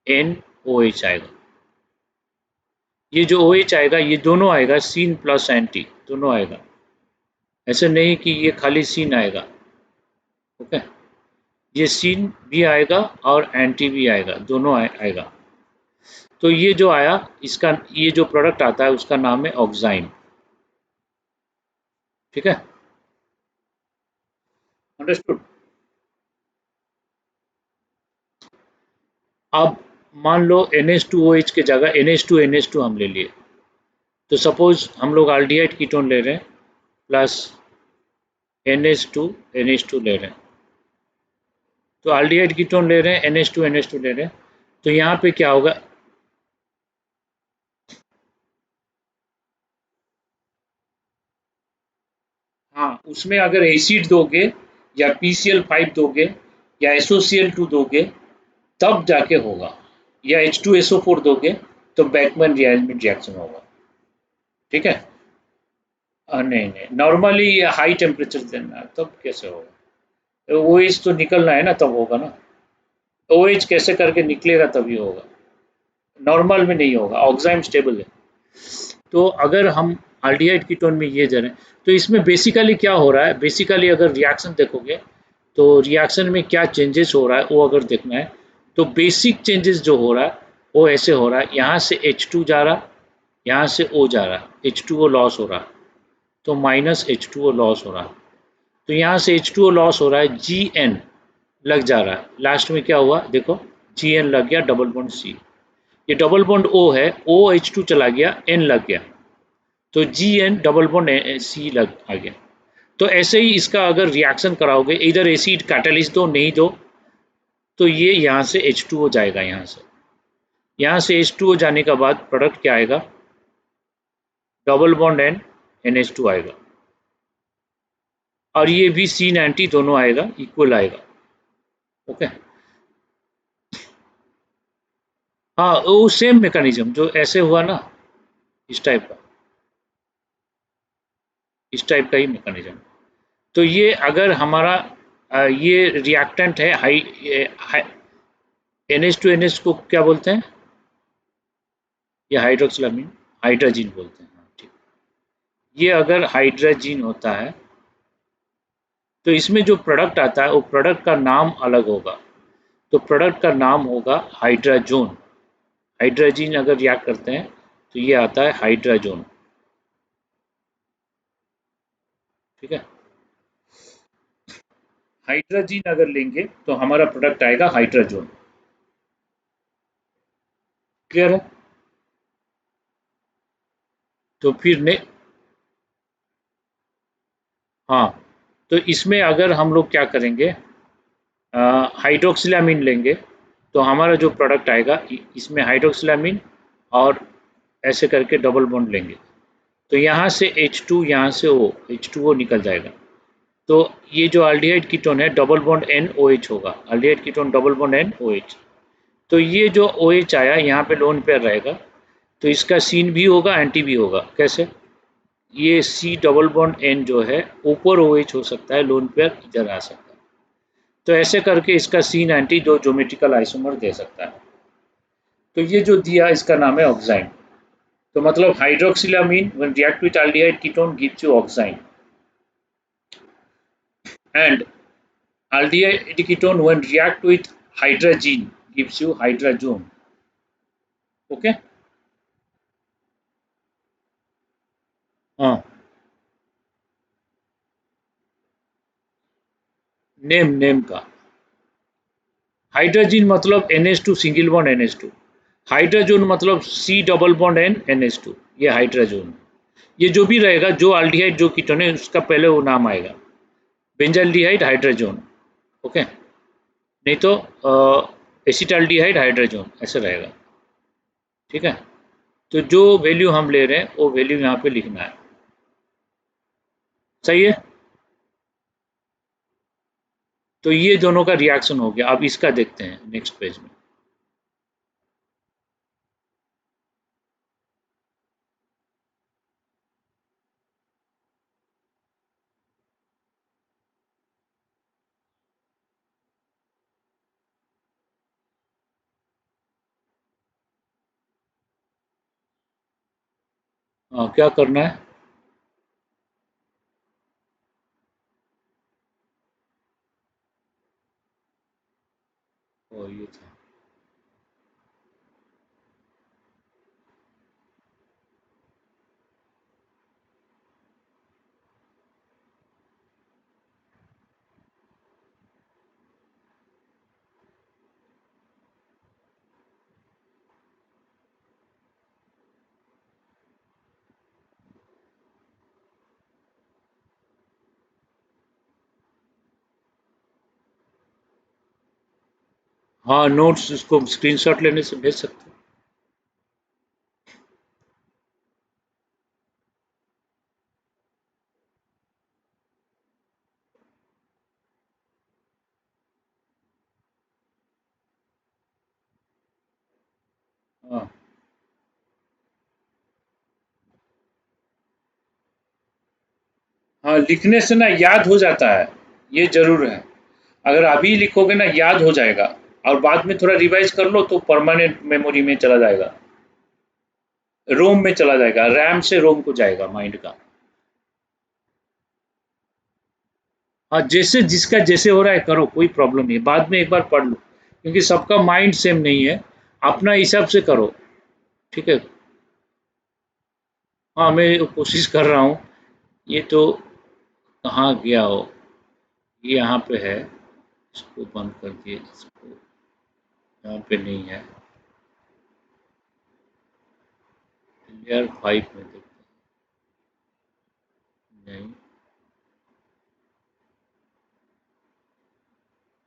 Speaker 1: NOH आएगा। ये जो OH आएगा ये दोनों आएगा, सीन प्लस एंटी दोनों आएगा, ऐसे नहीं कि ये खाली सीन आएगा, ओके। ये सीन भी आएगा और एंटी भी आएगा, दोनों आएगा। तो ये जो आया, इसका ये जो प्रोडक्ट आता है उसका नाम है ऑक्साइन, ठीक है। अंडरस्टूड? अब मान लो NH2OH के जगह NH2NH2 हम ले लिए, तो सपोज हम लोग एल्डिहाइड कीटोन ले रहे हैं प्लस NH2NH2 ले रहे हैं, तो एल्डिहाइड कीटोन ले रहे हैं, NH2NH2 ले रहे हैं, तो यहाँ पे क्या होगा, हाँ उसमें अगर एसिड दोगे या PCl5 दोगे या SOCl2 दोगे तब जाके होगा, या H2SO4 दोगे तो बैकमैन रिएजमेंट रिएक्शन होगा। ठीक है, नहीं नहीं, नॉर्मली ये हाई टेम्परेचर देना है, तब कैसे होगा, OH तो निकलना है ना तब होगा ना, OH कैसे करके निकलेगा तभी होगा, नॉर्मल में नहीं होगा, ऑक्साइम स्टेबल है। तो अगर हम एल्डिहाइड कीटोन में ये दे रहे हैं, तो इसमें बेसिकली क्या हो रहा है, बेसिकली अगर रिएक्शन देखोगे तो रिएक्शन में क्या चेंजेस हो रहा है वो अगर देखना है, तो बेसिक चेंजेस जो हो रहा है वो ऐसे हो रहा है, यहाँ से H2 जा रहा, यहाँ से O जा रहा, H2O लॉस हो रहा, तो माइनस H2O लॉस हो रहा, तो यहाँ से H2O लॉस हो रहा है, Gn लग जा रहा है, लास्ट में क्या हुआ देखो, Gn लग गया, डबल बॉन्ड C, ये डबल बॉन्ड O है, OH2 चला गया, N लग गया, तो Gn डबल बॉन्ड C लग आ गया। तो ऐसे ही इसका अगर रिएक्शन कराओगे, इधर एसिड कैटलिस्ट दो नहीं दो, तो ये यहाँ से H2O जाएगा, यहाँ से H2O जाने के बाद प्रोडक्ट क्या आएगा, डबल बॉन्ड N NH2 आएगा, और ये भी C90 दोनों आएगा, इक्वल आएगा। ओके, हाँ वो सेम मैकेनिज्म जो ऐसे हुआ ना, इस टाइप का, इस टाइप का ही मैकेनिज्म। तो ये अगर हमारा ये रिएक्टेंट है हाई, NH2NH को क्या बोलते हैं, ये हाइड्रोक्सिलामीन, हाइड्राजीन बोलते हैं, हाँ ठीक। ये अगर हाइड्राजीन होता है तो इसमें जो प्रोडक्ट आता है वो प्रोडक्ट का नाम अलग होगा, तो प्रोडक्ट का नाम होगा हाइड्राजोन। हाइड्राजीन अगर रिएक्ट करते हैं तो ये आता है हाइड्राजोन। ठीक है, हाइड्राजीन अगर लेंगे तो हमारा प्रोडक्ट आएगा हाइड्राजोन। क्लियर है, तो फिर ने, हाँ, तो इसमें अगर हम लोग क्या करेंगे, हाइड्रोक्सिलामीन लेंगे तो हमारा जो प्रोडक्ट आएगा इसमें हाइड्रोक्सिलामीन और ऐसे करके डबल बॉन्ड लेंगे, तो यहाँ से H2, यहाँ से O, H2O निकल जाएगा, तो ये जो एल्डिहाइड कीटोन है डबल बॉन्ड NOH होगा, aldehyde ketone double bond NOH, तो ये जो OH आया यहाँ पे लोन पेयर रहेगा, तो इसका सीन भी होगा एंटी भी होगा, कैसे, ये C डबल बॉन्ड N जो है ऊपर OH हो सकता है, लोन पेयर इधर आ सकता है, तो ऐसे करके इसका सीन एंटी दो ज्योमेट्रिकल आइसोमर दे सकता है। तो ये जो दिया इसका नाम है ऑक्साइन, तो मतलब hydroxylamine when react with aldehyde ketone gives you oxime, and aldehyde ketone when react with hydrazine gives you hydrazone. Okay, हाँ, नेम का, हाइड्राजीन मतलब NH2 single bond NH2, hydrazone मतलब C double bond N NH2, ये हाइड्राजोन, ये जो भी रहेगा जो एल्डिहाइड जो कीटोन है उसका पहले वो नाम आएगा, बेंजाल्डिहाइड हाइड्राजोन। ओके, नहीं तो एसिटाल्डिहाइड हाइड्राजोन ऐसे रहेगा। ठीक है, तो जो वैल्यू हम ले रहे हैं वो वैल्यू यहाँ पे लिखना है, सही है। तो ये दोनों का रिएक्शन हो गया, अब इसका देखते हैं नेक्स्ट पेज में। क्या करना है, ये था, हाँ, नोट्स उसको स्क्रीनशॉट लेने से भेज सकते हो। हाँ, हाँ, लिखने से ना याद हो जाता है, ये ज़रूर है। अगर अभी लिखोगे ना याद हो जाएगा, और बाद में थोड़ा रिवाइज़ कर लो तो परमानेंट मेमोरी में चला जाएगा, रोम में चला जाएगा, रैम से रोम को जाएगा माइंड का। हाँ, जैसे जिसका जैसे हो रहा है करो, कोई प्रॉब्लम नहीं है, बाद में एक बार पढ़ लो, क्योंकि सबका माइंड सेम नहीं है, अपना हिसाब से करो, ठीक है? हाँ, मैं कोशिश कर रहा हूँ, ये तो कहाँ गया हो, ये यहाँ पे है, इसको बंद कर दिए, इसको यहाँ पे नहीं है, लेयर 5 में देखते हैं, नहीं,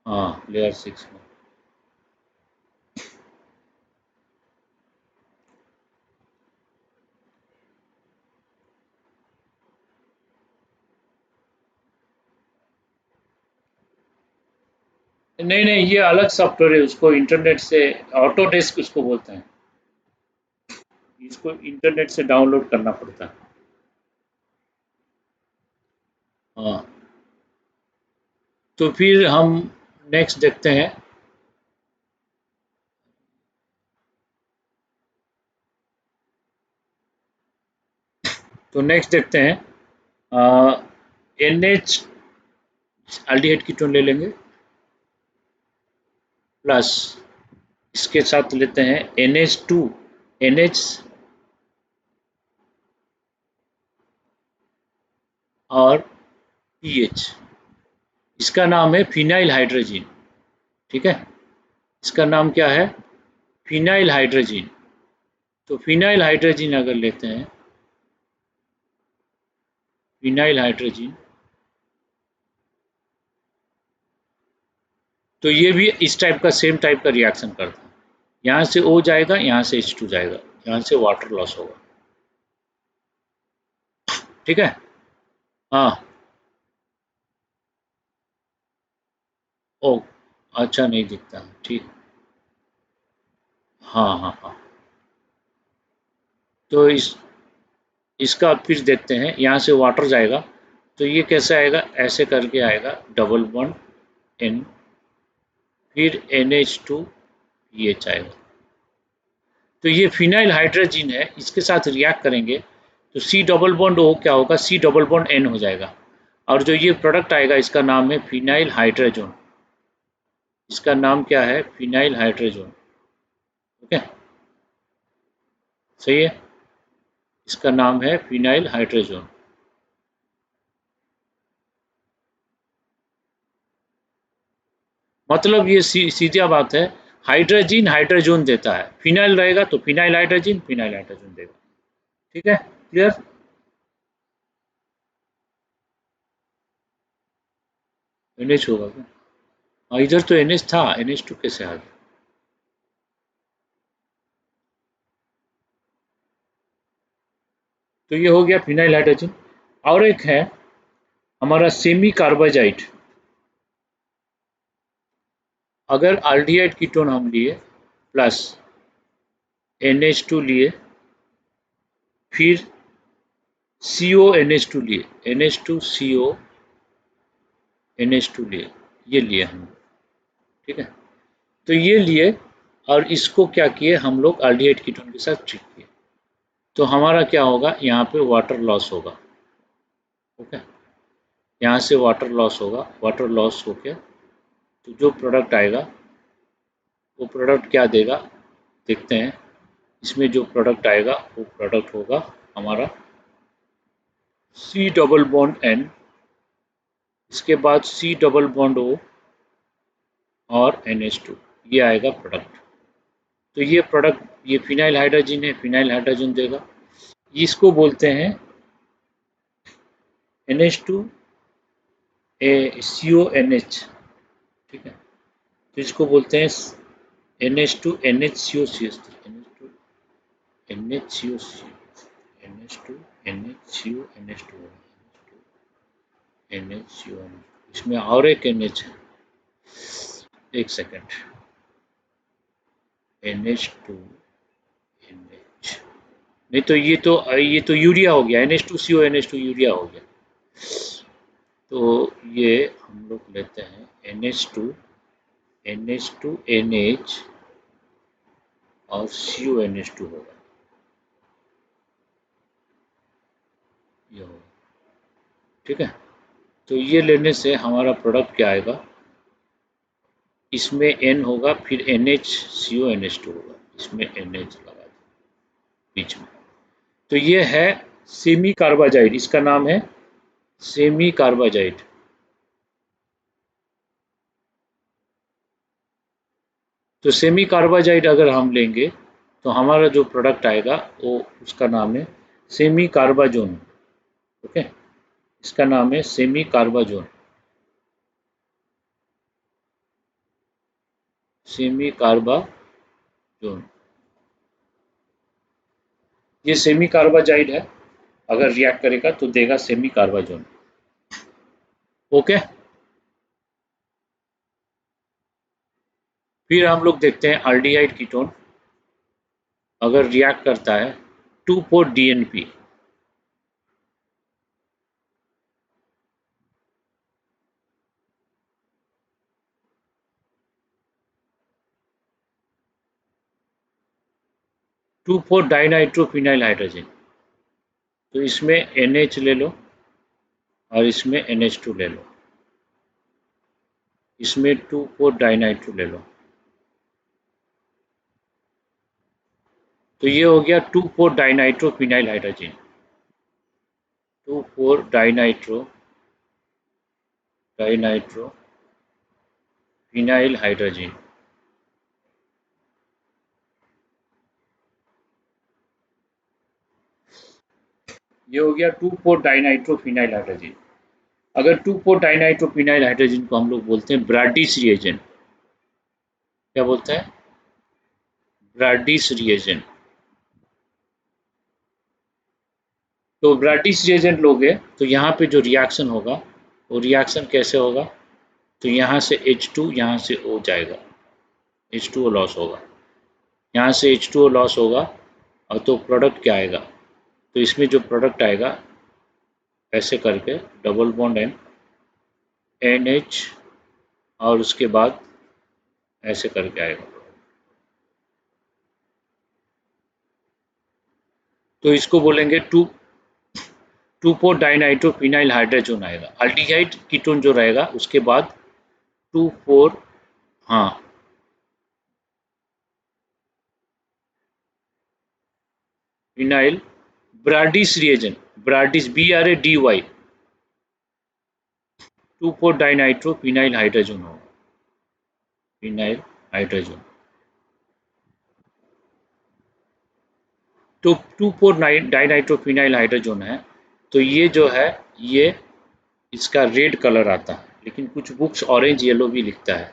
Speaker 1: हाँ, लेयर 6 में। नहीं, नहीं, ये अलग सॉफ्टवेयर है, उसको इंटरनेट से ऑटोडेस्क उसको बोलते हैं, इसको इंटरनेट से डाउनलोड करना पड़ता है। हाँ, तो फिर हम नेक्स्ट देखते हैं। तो नेक्स्ट देखते हैं, एन एच एल्डिहाइड कीटोन ले लेंगे, प्लस इसके साथ लेते हैं NH2, NH और पीएच। इसका नाम है फिनाइल हाइड्रोजीन, ठीक है? इसका नाम क्या है? Phenyl hydrazine. तो फिनाइल हाइड्रोजीन अगर लेते हैं, फिनाइल हाइड्रोजीन, तो ये भी इस टाइप का सेम टाइप का रिएक्शन करता है। यहाँ से O जाएगा, यहाँ से H2 जाएगा, यहाँ से वाटर लॉस होगा, ठीक है? हाँ, ओ, अच्छा नहीं दिखता, ठीक। हाँ, हाँ, हाँ। तो इसका फिर देखते हैं, यहाँ से वाटर जाएगा, तो ये कैसे आएगा? ऐसे करके आएगा, डबल बॉन्ड N, फिर NH2 ये आएगा। तो ये फिनाइल हाइड्रोजन है, इसके साथ रिएक्ट करेंगे तो C डबल बॉन्ड O क्या होगा? C डबल बॉन्ड N हो जाएगा, और जो ये प्रोडक्ट आएगा इसका नाम है फिनाइल हाइड्रोजन। इसका नाम क्या है? Phenyl hydrogen. ओके, सही है, इसका नाम है फिनाइल हाइड्रोजन। मतलब ये सीधा बात है, हाइड्रोजन हाइड्रोजन देता है, फिनाइल रहेगा तो फिनाइल हाइड्रोजन, फिनाइल हाइड्रोजन देगा, ठीक है? क्लियर? NH होगा क्या? हाँ, इधर तो NH था, NH2 कैसे आ गया? तो ये हो गया फिनाइल हाइड्रोजन। और एक है हमारा सेमी कार्बाइजाइड। अगर एल्डिहाइड कीटोन हम लिए, प्लस NH2 लिए, फिर CONH2 लिए, NH2CO NH2 लिए, ये लिए हम, ठीक है? तो ये लिए, और इसको क्या किए हम लोग? एल्डिहाइड कीटोन के साथ ट्रीट किए, तो हमारा क्या होगा? यहाँ पे वाटर लॉस होगा, ओके? यहाँ से वाटर लॉस होगा, वाटर लॉस हो गया, तो जो प्रोडक्ट आएगा वो प्रोडक्ट क्या देगा, देखते हैं। इसमें जो प्रोडक्ट आएगा वो प्रोडक्ट होगा हमारा C डबल बॉन्ड N, इसके बाद C डबल बॉन्ड O और NH2, ये आएगा प्रोडक्ट। तो ये प्रोडक्ट, ये फिनाइल हाइड्रोजन है, फिनाइल हाइड्रोजन देगा, इसको बोलते हैं NH2 CONH, ठीक है? तो इसको बोलते हैं NH2 NHCO CH3 NH2 NH2 NHCO NH2 NHCO इसमें और एक NH है, एक सेकंड, NH2 NH, नहीं तो ये तो यूरिया हो गया, NH2CO NH2 यूरिया हो गया। तो ये हम लोग लेते हैं NH2 NH और CONH2 होगा, ये होगा, ठीक है। तो ये लेने से हमारा प्रोडक्ट क्या आएगा, इसमें N होगा, फिर NHCONH2 होगा, इसमें NH लगा दो बीच में। तो ये है सेमी कार्बाजाइड, इसका नाम है सेमी कार्बाजाइड। तो सेमी कार्बाजाइड अगर हम लेंगे तो हमारा जो प्रोडक्ट आएगा वो उसका नाम है सेमी कार्बाजोन, ओके, इसका नाम है सेमी कार्बाजोन, सेमी कार्बाजोन। ये सेमी कार्बाजाइड है, अगर रिएक्ट करेगा तो देगा सेमी कार्बाजोन, ओके। फिर हम लोग देखते हैं अल्डिहाइड कीटोन, अगर रिएक्ट करता है 2,4-DNP, 2,4-डाइनाइट्रोफिनाइल हाइड्रोजन। तो इसमें NH ले लो और इसमें NH2 ले लो, इसमें 2,4-डाइनाइट्रो ले लो, तो ये हो गया 2,4-डाइनाइट्रोफिनाइल हाइड्रोजन, 2,4-डाइनाइट्रो फिनाइल हाइड्रोजन। ये हो गया 2,4-डाइनाइट्रोफिनाइल हाइड्रोजन। अगर 2,4-डाइनाइट्रोफिनाइल हाइड्रोजन को हम लोग बोलते हैं ब्राडिश रिएजेंट, क्या बोलते हैं, ब्राडिश रिएजेंट। तो ब्राडिश रिएजेंट लोगे तो यहाँ पे जो रिएक्शन होगा वो रिएक्शन कैसे होगा, तो यहाँ से H2 यहाँ से O जाएगा, H2O लॉस होगा, यहाँ से H2O लॉस होगा, और तो प्रोडक्ट क्या आएगा, तो इसमें जो प्रोडक्ट आएगा ऐसे करके डबल बॉन्ड NH, और उसके बाद ऐसे करके आएगा, तो इसको बोलेंगे 2,4-डाइनाइट्रोफिनाइल हाइड्रोजन आएगा। अल्डिहाइड कीटोन जो रहेगा उसके बाद 2,4, हाँ, फिनाइल ब्राडिश रिएजेंट, ब्राडिश BRADY, 2,4-डाइनाइट्रोफिनाइल हाइड्रोजन होगा, फिनाइल हाइड्रोजन। तो 2,4-डाइनाइट्रोफिनाइल हाइड्रोजन है, तो ये जो है ये इसका रेड कलर आता है, लेकिन कुछ बुक्स ऑरेंज येलो भी लिखता है,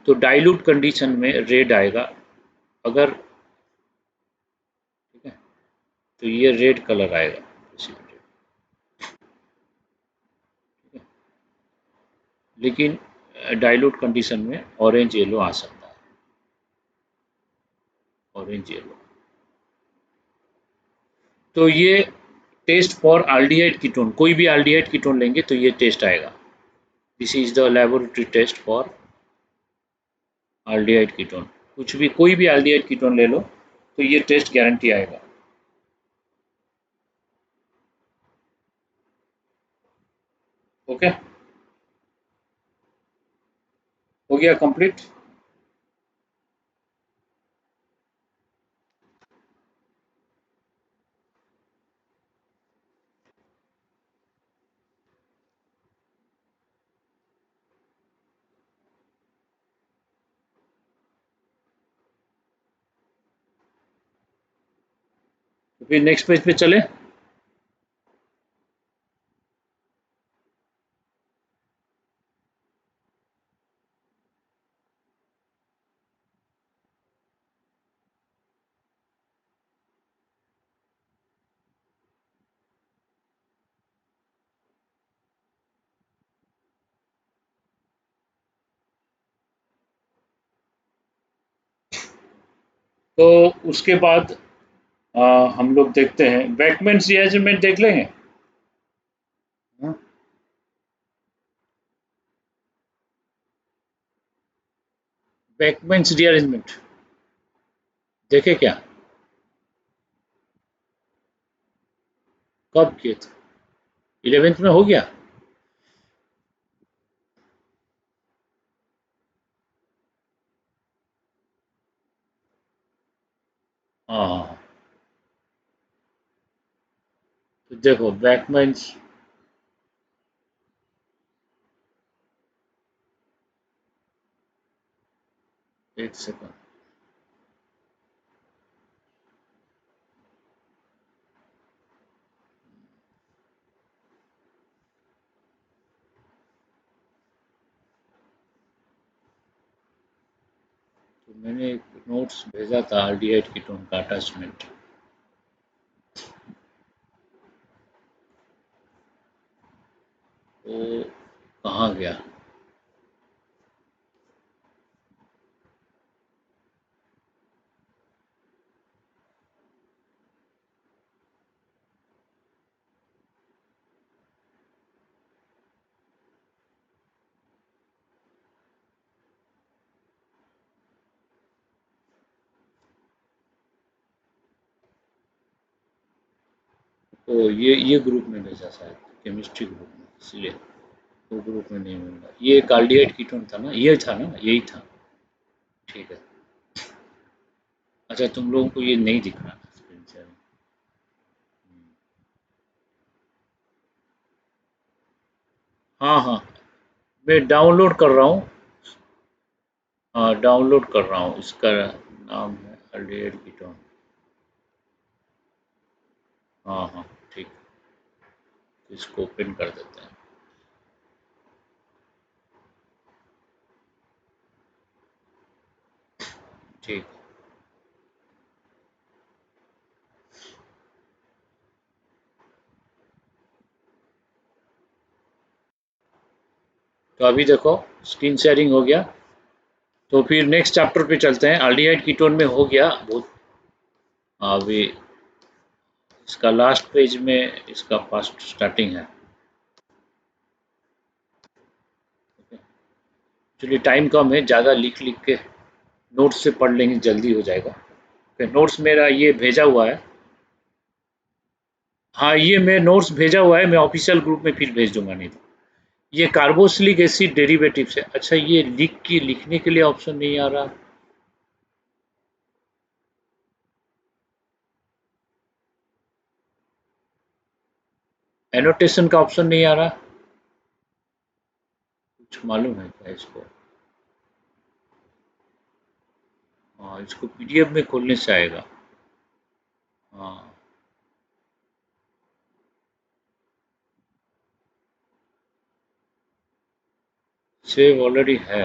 Speaker 1: तो डाइल्यूट कंडीशन में रेड आएगा, अगर, ठीक है, तो ये रेड कलर आएगा, लेकिन डाइल्यूट कंडीशन में ऑरेंज येलो आ सकता है, ऑरेंज येलो। तो ये टेस्ट फॉर एल्डिहाइड कीटोन, कोई भी एल्डिहाइड कीटोन लेंगे तो ये टेस्ट आएगा, this is the laboratory test for aldehyde ketone, कुछ भी कोई भी एल्डिहाइड कीटोन ले लो तो ये टेस्ट गारंटी आएगा, ओके। हो गया कंप्लीट। तो फिर नेक्स्ट पेज पे चले। तो उसके बाद हम लोग देखते हैं बैकमैन्स रिअरेंजमेंट देख लेंगे। हाँ, बैकमैन्स रिअरेंजमेंट देखे क्या? कब किए थे? 11th में हो गया? हाँ हाँ हाँ। तो देखो बैकमैन्स, एक सेकंड। तो मैंने एक नोट्स भेजा था आरडीआई कीटोन का अटैचमेंट। वो कहाँ गया? तो ये ग्रुप में भेजा शायद, केमिस्ट्री ग्रुप में, इसलिए वो ग्रुप में नहीं मिला। ये कार्डिएट कीटोन था ना, ये था ना, यही था। ठीक है। अच्छा, तुम लोगों को ये नहीं दिख रहा स्क्रीन से? हाँ हाँ, मैं डाउनलोड कर रहा हूँ। हाँ, डाउनलोड कर रहा हूँ। इसका नाम है कार्डिएट कीटोन। हाँ हाँ, ठीक। इसको ओपन कर देते हैं। ठीक। तो अभी देखो स्क्रीन शेयरिंग हो गया। तो फिर नेक्स्ट चैप्टर पे चलते हैं। एल्डिहाइड कीटोन में हो गया बहुत। अभी इसका लास्ट पेज में इसका फर्स्ट स्टार्टिंग है। एक्चुअली टाइम कम है, ज़्यादा लिख लिख के नोट्स से पढ़ लेंगे, जल्दी हो जाएगा। फिर नोट्स मेरा ये भेजा हुआ है। हाँ, ये मैं नोट्स भेजा हुआ है, मैं ऑफिशियल ग्रुप में फिर भेज दूंगा, नहीं तो। ये कार्बोक्सिलिक एसिड डेरिवेटिव्स है। अच्छा, ये लिखने के लिए ऑप्शन नहीं आ रहा। एनोटेशन का ऑप्शन नहीं आ रहा। कुछ मालूम है क्या इसको? हाँ, इसको पीडीएफ में खोलने से आएगा। हाँ, सेव ऑलरेडी है।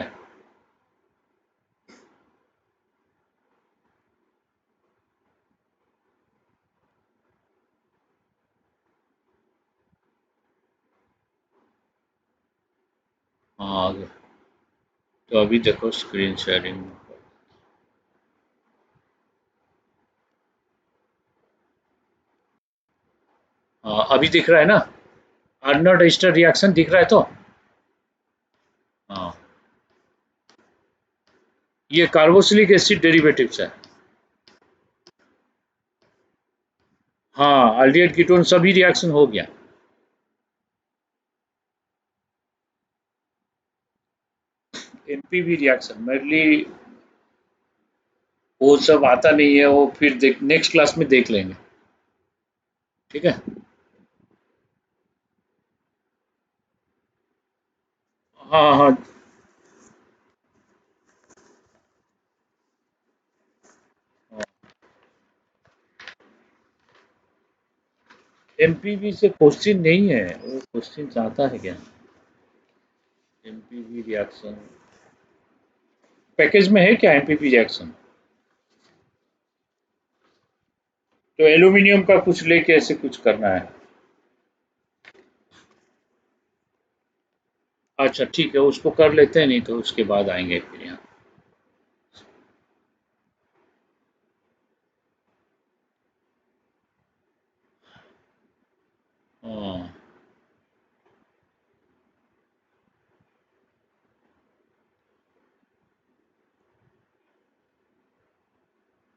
Speaker 1: हाँ, आ गया। तो अभी देखो स्क्रीन शेयरिंग। हाँ, अभी दिख रहा है ना? अर्नोल्ड ईस्टर रिएक्शन दिख रहा है तो? हाँ, ये कार्बोक्सिलिक एसिड डेरिवेटिव्स है। हाँ, अल्डिहाइड कीटोन सभी रिएक्शन हो गया। एमपीवी रिएक्शन मेरे लिए वो सब आता नहीं है। वो फिर देख, नेक्स्ट क्लास में देख लेंगे। ठीक है। हाँ हाँ। एमपीवी से क्वेश्चन नहीं है, वो क्वेश्चन आता है क्या? एमपीवी रिएक्शन पैकेज में है क्या एमपीवी रिएक्शन? तो एल्यूमिनियम का कुछ लेके ऐसे कुछ करना है। अच्छा ठीक है, उसको कर लेते हैं, नहीं तो उसके बाद आएंगे फिर यहाँ।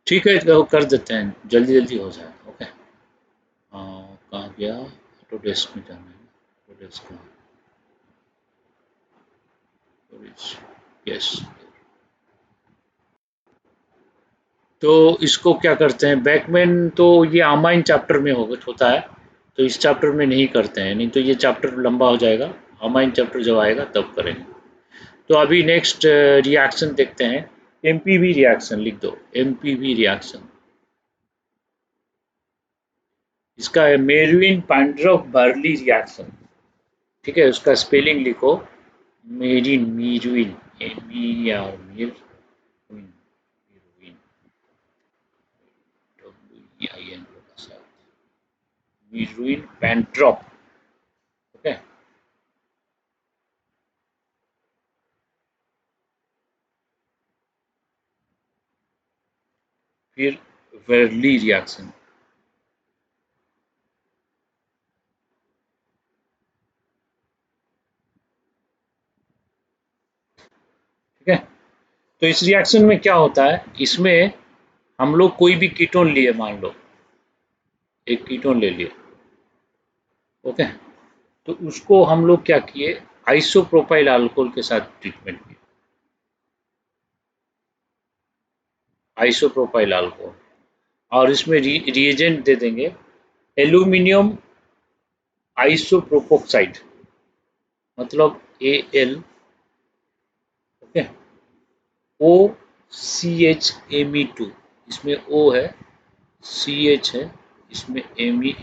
Speaker 1: ठीक है, तो कर देते हैं, जल्दी जल्दी हो जाए। ओके। कहाँ गया? ऑटोडेस्क में जाना है। ऑटोडेस्क कहाँ? यस। तो इसको क्या करते हैं, बैकमैन तो ये अमाइन चैप्टर में होता है, तो इस चैप्टर में नहीं करते हैं, नहीं तो ये चैप्टर लंबा हो जाएगा। अमाइन चैप्टर जब आएगा तब करेंगे। तो अभी नेक्स्ट रिएक्शन देखते हैं। एमपीवी रिएक्शन लिख दो, एमपीवी रिएक्शन। इसका है मेरविन पांड्रॉफ बर्ली रिएक्शन। ठीक है, उसका स्पेलिंग लिखो। मेरिन, मीरविन, मीर WEIN होगा शायद। मीरविन पैंड्रॉप। ओके। फिर वर्ली रिएक्शन। ठीक है, तो इस रिएक्शन में क्या होता है, इसमें हम लोग कोई भी कीटोन लिए, मान लो एक कीटोन ले लिए। ओके, तो उसको हम लोग क्या किए, आइसोप्रोपाइल अल्कोहल के साथ ट्रीटमेंट किया। आइसोप्रोपाइल अल्कोहल, और इसमें रिएजेंट दे देंगे एल्यूमिनियम आइसोप्रोपोक्साइड, मतलब AL। ओके, OCH Me2, इसमें O है, CH है, इसमें Me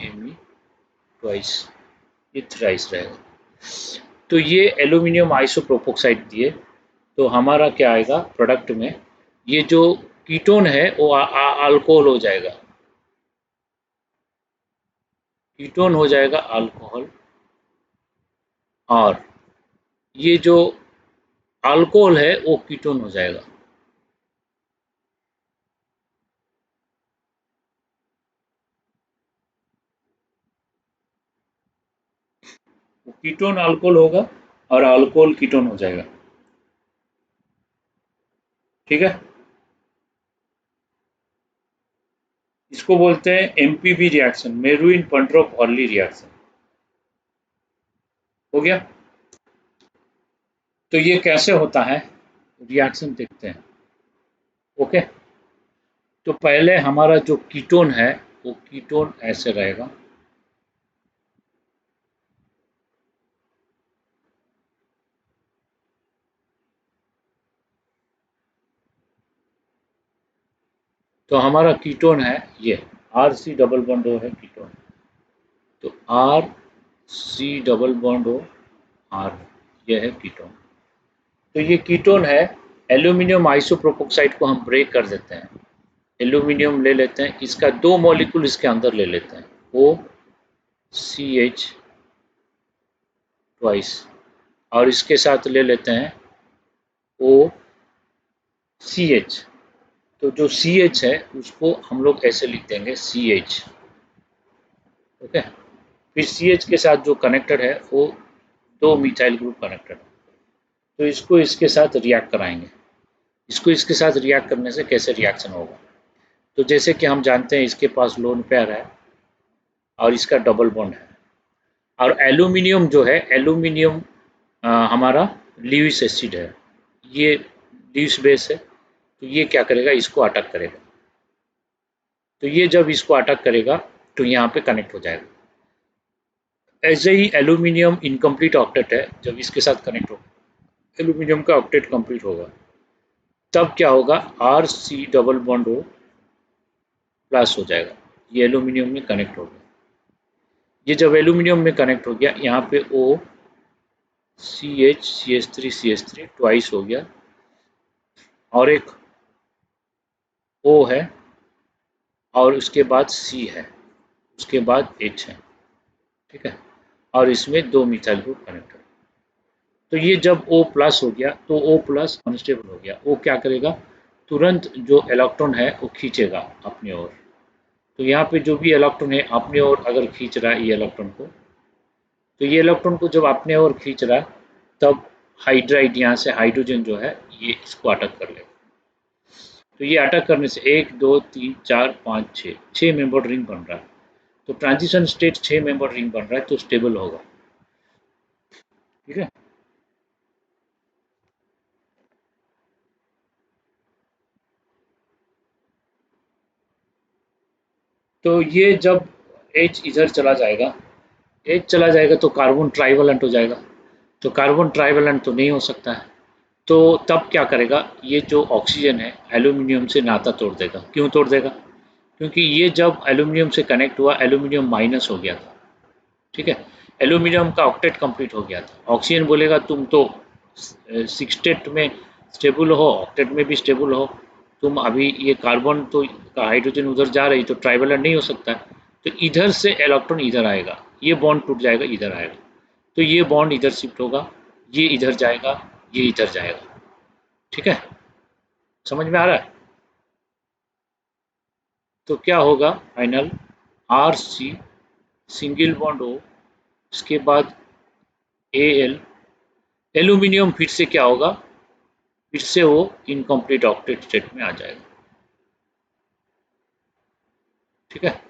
Speaker 1: ट्वाइस, ये थ्राइस रहेगा। तो ये एल्यूमिनियम आइसोप्रोपोक्साइड दिए, तो हमारा क्या आएगा प्रोडक्ट में, ये जो कीटोन है वो अल्कोहल हो जाएगा, कीटोन हो जाएगा अल्कोहल। और ये जो अल्कोहल है वो कीटोन हो जाएगा। वो कीटोन अल्कोहल होगा और अल्कोहल कीटोन हो जाएगा। ठीक है, इसको बोलते हैं एमपीवी रिएक्शन, मेरुइन पंड्रोप हॉर्ली रिएक्शन। हो गया। तो ये कैसे होता है, रिएक्शन देखते हैं। ओके, तो पहले हमारा जो कीटोन है वो कीटोन ऐसे रहेगा। तो हमारा कीटोन है ये, RC डबल बॉन्ड O है कीटोन। तो RC double bond O R, ये है कीटोन। तो ये कीटोन है, एल्यूमिनियम आइसोप्रोपोक्साइड को हम ब्रेक कर देते हैं। एल्यूमिनियम ले लेते हैं, इसका 2 मॉलिक्यूल इसके अंदर ले लेते हैं, OCH ट्वाइस, और इसके साथ ले लेते हैं OCH। तो जो CH है उसको हम लोग ऐसे लिख देंगे CH। ओके, फिर CH के साथ जो कनेक्टेड है वो 2 मिथाइल ग्रुप कनेक्टेड है, तो इसको इसके साथ रिएक्ट कराएंगे। इसको इसके साथ रिएक्ट करने से कैसे रिएक्शन होगा, तो जैसे कि हम जानते हैं इसके पास लोन पेयर है और इसका डबल बॉन्ड है, और एल्यूमिनियम जो है, एल्यूमिनियम हमारा ल्यूइस एसिड है, ये ल्यूइस बेस है, तो ये क्या करेगा, इसको अटैक करेगा। तो ये जब इसको अटैक करेगा तो यहाँ पे कनेक्ट हो जाएगा। ऐसे ही एल्यूमिनियम इनकम्प्लीट ऑक्टेट है, जब इसके साथ कनेक्ट होगा एल्यूमिनियम का ऑक्टेट कंप्लीट होगा, तब क्या होगा, RC double bond O plus हो जाएगा, ये एल्यूमिनियम में कनेक्ट हो गया। ये जब एल्यूमिनियम में कनेक्ट हो गया, यहाँ पे O CH CH3 ट्वाइस हो गया, और एक O है, और उसके बाद C है, उसके बाद H है। ठीक है, और इसमें 2 मिथाइल ग्रुप कनेक्ट है। तो ये जब O प्लस हो गया तो O प्लस अनस्टेबल हो गया, O क्या करेगा, तुरंत जो इलेक्ट्रॉन है वो खींचेगा अपनी ओर। तो यहाँ पे जो भी इलेक्ट्रॉन है अपनी ओर अगर खींच रहा है ये इलेक्ट्रॉन को, तो ये इलेक्ट्रॉन को जब अपने ओर खींच रहा है, तब हाइड्राइड यहाँ से हाइड्रोजन जो है ये इसको अटैक कर लेगा। तो ये अटैक करने से 1 2 3 4 5 6 मेंबर रिंग बन रहा है। तो ट्रांजिशन स्टेट 6 मेंबर रिंग बन रहा है तो स्टेबल होगा। ठीक है। तो ये जब एच इधर चला जाएगा, एच चला जाएगा तो कार्बन ट्राइवेलेंट हो जाएगा। तो कार्बन ट्राइवेलेंट तो नहीं हो सकता है। तो तब क्या करेगा, ये जो ऑक्सीजन है एल्यूमिनियम से नाता तोड़ देगा। क्यों तोड़ देगा? क्योंकि ये जब एल्यूमिनियम से कनेक्ट हुआ, एल्यूमिनियम माइनस हो गया था। ठीक है। एल्यूमिनियम का ऑक्टेट कंप्लीट हो गया था। ऑक्सीजन बोलेगा तुम तो सिक्सटेट में स्टेबल हो, ऑक्टेट में भी स्टेबल हो, तुम अभी ये कार्बन तो का हाइड्रोजन उधर जा रही तो ट्राइवेलेंट नहीं हो सकता है। तो इधर से इलेक्ट्रॉन इधर आएगा, ये बॉन्ड टूट जाएगा, इधर आएगा। तो ये बॉन्ड इधर शिफ्ट होगा, ये इधर जाएगा, ये इधर जाएगा। ठीक है। समझ में आ रहा है? तो क्या होगा final, R C single bond O, इसके बाद ए एल, एल्यूमिनियम फिर से क्या होगा, फिर से वो इनकम्प्लीट ऑक्टेट स्टेट में आ जाएगा। ठीक है।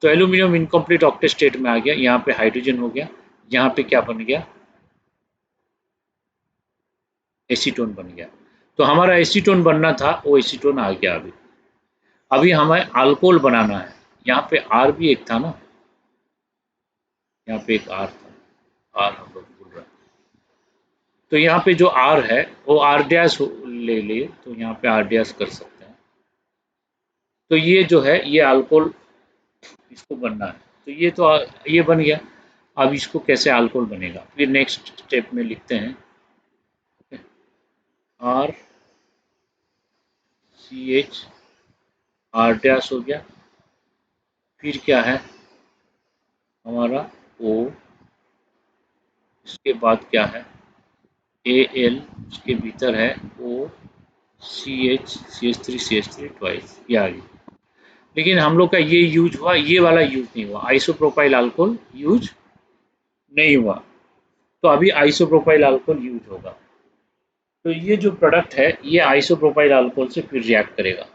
Speaker 1: तो एल्यूमिनियम इनकम्प्लीट ऑक्टेट स्टेट में आ गया, यहाँ पे हाइड्रोजन हो गया, यहाँ पे क्या बन गया, एसीटोन बन गया। तो हमारा एसीटोन बनना था, वो एसीटोन आ गया। अभी अभी हमें अल्कोहल बनाना है। यहाँ पे आर भी एक था ना, यहाँ पे एक आर था, आर हम लोग भूल रहे हैं। तो यहाँ पे जो आर है वो आर डैश ले लिए, तो यहाँ पे आर डैश कर सकते हैं। तो ये जो है ये अल्कोहल, इसको बनना है। तो ये तो ये बन गया। अब इसको कैसे अल्कोहल बनेगा, फिर नेक्स्ट स्टेप में लिखते हैं, R C H, R dash हो गया, फिर क्या है हमारा ओ, इसके बाद क्या है ए एल, उसके भीतर है O C H three C H three twice, ये आ गई। लेकिन हम लोग का ये यूज हुआ, ये वाला यूज नहीं हुआ, आइसोप्रोपाइल अल्कोहल यूज नहीं हुआ। तो अभी आइसोप्रोपाइल अल्कोहल यूज होगा। तो ये जो प्रोडक्ट है ये आइसोप्रोपाइल अल्कोहल से फिर रिएक्ट करेगा।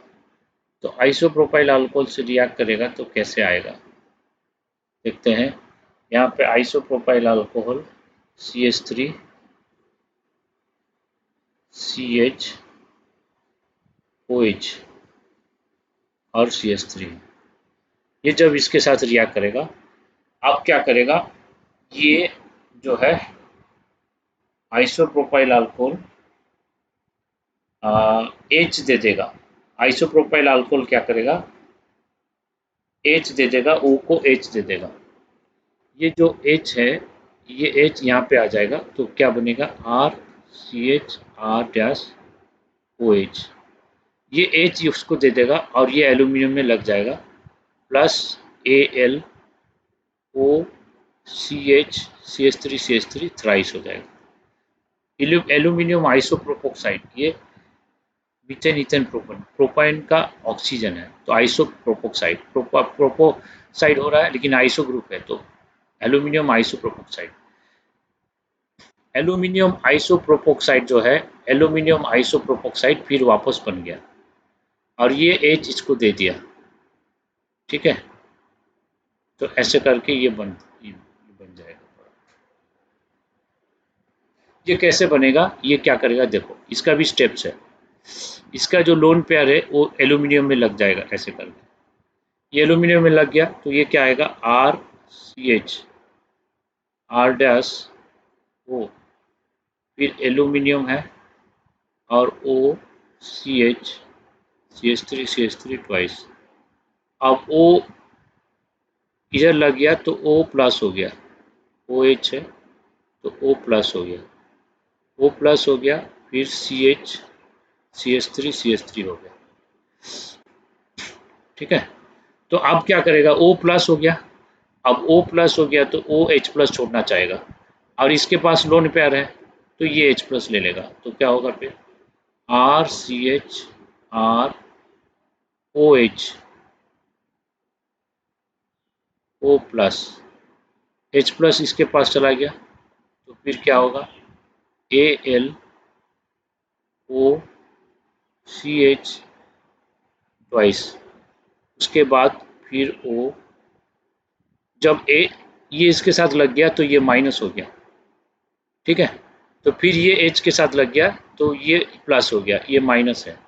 Speaker 1: तो आइसोप्रोपाइल अल्कोहल से रिएक्ट करेगा तो कैसे आएगा, देखते हैं। यहाँ पे isopropyl alcohol C H three C H O H और सी एच थ्री, ये जब इसके साथ रिएक्ट करेगा, अब क्या करेगा, ये जो है आइसोप्रोपाइल अल्कोहल एच दे देगा। आइसोप्रोपाइल अल्कोहल क्या करेगा, एच दे देगा, ओ को एच दे देगा। ये जो एच है, ये एच यहाँ पे आ जाएगा, तो क्या बनेगा, R C H R dash O H. ये एच उसको दे देगा और ये एल्यूमिनियम में लग जाएगा, plus A L O C H three thrice हो जाएगा। एल्यूमिनियम आइसोप्रोपोक्साइड, ये मीथेन इथेन प्रोपेन, प्रोपाइन का ऑक्सीजन है, तो आइसोप्रोपोक्साइड, प्रोपोसाइड हो रहा है लेकिन आइसो ग्रुप है, तो एल्यूमिनियम आइसोप्रोपोक्साइड। एल्यूमिनियम आइसोप्रोपोक्साइड जो है, एल्यूमिनियम आइसोप्रोपोक्साइड फिर वापस बन गया और ये एच इसको दे दिया। ठीक है। तो ऐसे करके ये बन जाएगा। ये कैसे बनेगा, ये क्या करेगा, देखो इसका भी स्टेप्स है। इसका जो लोन पेयर है वो एल्यूमिनियम में लग जाएगा ऐसे करके। ये एल्यूमिनियम में लग गया तो ये क्या आएगा, R C H R dash O, फिर एल्यूमिनियम है और O C H three twice. अब ओ इधर लग गया तो ओ प्लस हो गया, ओ एच है तो ओ प्लस हो गया, ओ प्लस हो गया, फिर सी एच थ्री हो गया। ठीक है। तो अब क्या करेगा, ओ प्लस हो गया। अब ओ प्लस हो गया तो ओ एच प्लस छोड़ना चाहेगा और इसके पास लोन पेयर है तो ये एच प्लस ले लेगा। तो क्या होगा फिर, R C H R O H O plus, H plus इसके पास चला गया, तो फिर क्या होगा, A L O C H twice. उसके बाद फिर ओ, जब ए ये इसके साथ लग गया तो ये माइनस हो गया, ठीक है। तो फिर ये एच के साथ लग गया तो ये प्लस हो गया, ये माइनस है।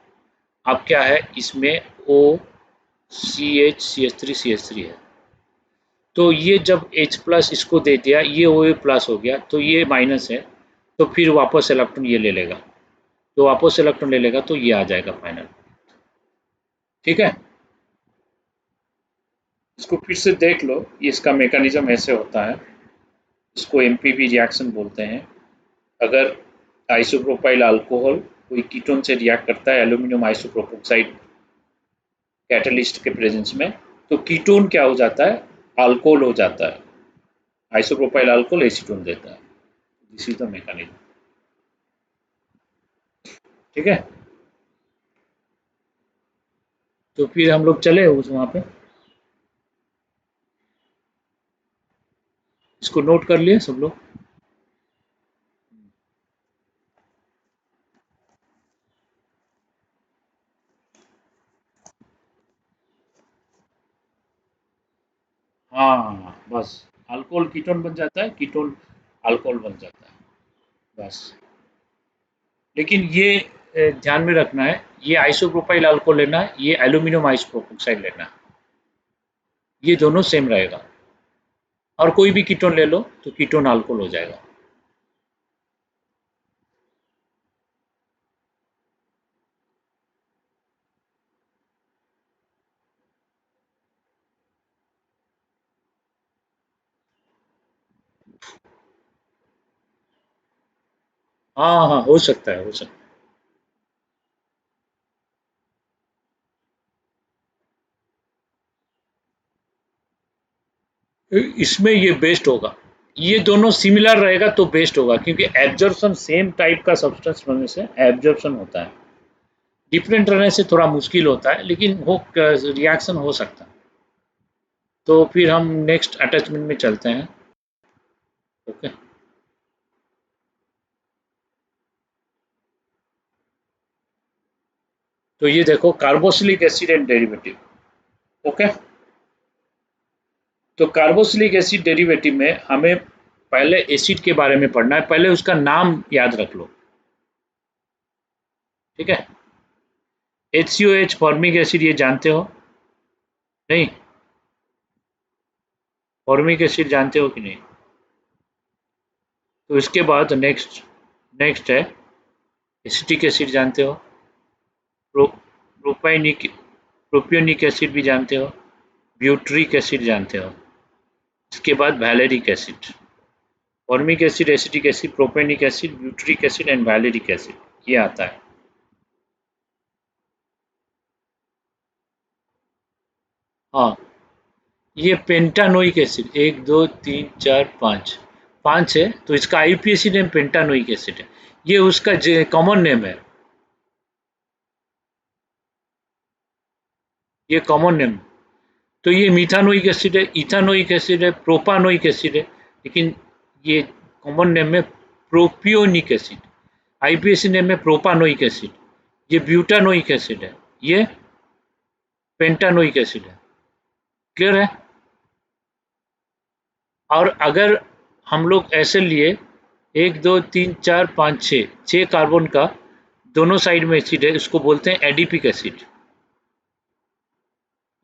Speaker 1: अब क्या है इसमें, ओ सी एच थ्री है। तो ये जब H प्लस इसको दे दिया, ये ओ प्लस हो गया तो ये माइनस है। तो फिर वापस इलेक्ट्रॉन ये ले लेगा, तो वापस इलेक्ट्रॉन ले लेगा तो ये आ जाएगा फाइनल, ठीक है। इसको फिर से देख लो, ये इसका मैकेनिज्म ऐसे होता है। इसको एमपीवी रिएक्शन बोलते हैं। अगर आइसोप्रोपाइल अल्कोहल कोई कीटोन से रिएक्ट करता है एल्यूमिनियम आइसोप्रोपोक्साइड कैटलिस्ट के प्रेजेंस में, तो कीटोन क्या हो जाता है, अल्कोहल हो जाता है। आइसोप्रोपाइल अल्कोहल एसीटोन देता है। दिस इज द मैकेनिज्म, ठीक है। तो फिर हम लोग चले उस वहाँ पे, इसको नोट कर लिए सब लोग। हाँ बस, अल्कोहल कीटोन बन जाता है, कीटोन अल्कोहल बन जाता है, बस। लेकिन ये ध्यान में रखना है, ये आइसोप्रोपाइल अल्कोहल लेना है, ये एल्यूमिनियम आइसोप्रोपाइल लेना है, ये दोनों सेम रहेगा। और कोई भी कीटोन ले लो तो कीटोन अल्कोहल हो जाएगा। हाँ हाँ, हो सकता है, हो सकता है। इसमें ये बेस्ट होगा, ये दोनों सिमिलर रहेगा तो बेस्ट होगा, क्योंकि एब्जॉर्प्शन सेम टाइप का सब्सटेंस बनने से एब्जॉर्प्शन होता है। डिफरेंट रहने से थोड़ा मुश्किल होता है, लेकिन वो रिएक्शन हो सकता है। तो फिर हम नेक्स्ट अटैचमेंट में चलते हैं। ओके। तो ये देखो carboxylic acid and derivative. Okay. तो कार्बोक्सिलिक एसिड डेरिवेटिव में हमें पहले एसिड के बारे में पढ़ना है, पहले उसका नाम याद रख लो, ठीक है। HCOH फॉर्मिक एसिड, ये जानते हो? नहीं, फॉर्मिक एसिड जानते हो कि नहीं? तो इसके बाद नेक्स्ट नेक्स्ट है एसिटिक एसिड, जानते हो? प्रो प्रोपाइनिक प्रोपियोनिक एसिड भी जानते हो? ब्यूट्रिक एसिड जानते हो? इसके बाद valeric acid. Formic acid, acetic acid, propanoic acid, butyric acid and valeric acid, ये आता है। हाँ, ये पेंटानोइक एसिड, एक दो तीन चार पाँच, पाँच है, तो इसका आईयूपीएसी नेम पेंटानोइक एसिड है। ये उसका कॉमन नेम है, ये कॉमन नेम। तो ये मीथानोइक एसिड है, इथानोइक एसिड है, प्रोपानोइक एसिड है, लेकिन ये कॉमन नेम है प्रोपियोनिक एसिड। आईपीएसी नेम है प्रोपानोइक एसिड। ये ब्यूटानोइक एसिड है, ये पेंटानोइक एसिड है। क्लियर है? और अगर हम लोग ऐसे लिए, एक दो तीन चार पाँच छः, छः कार्बन का दोनों साइड में एसिड है, इसको बोलते हैं एडिपिक एसिड।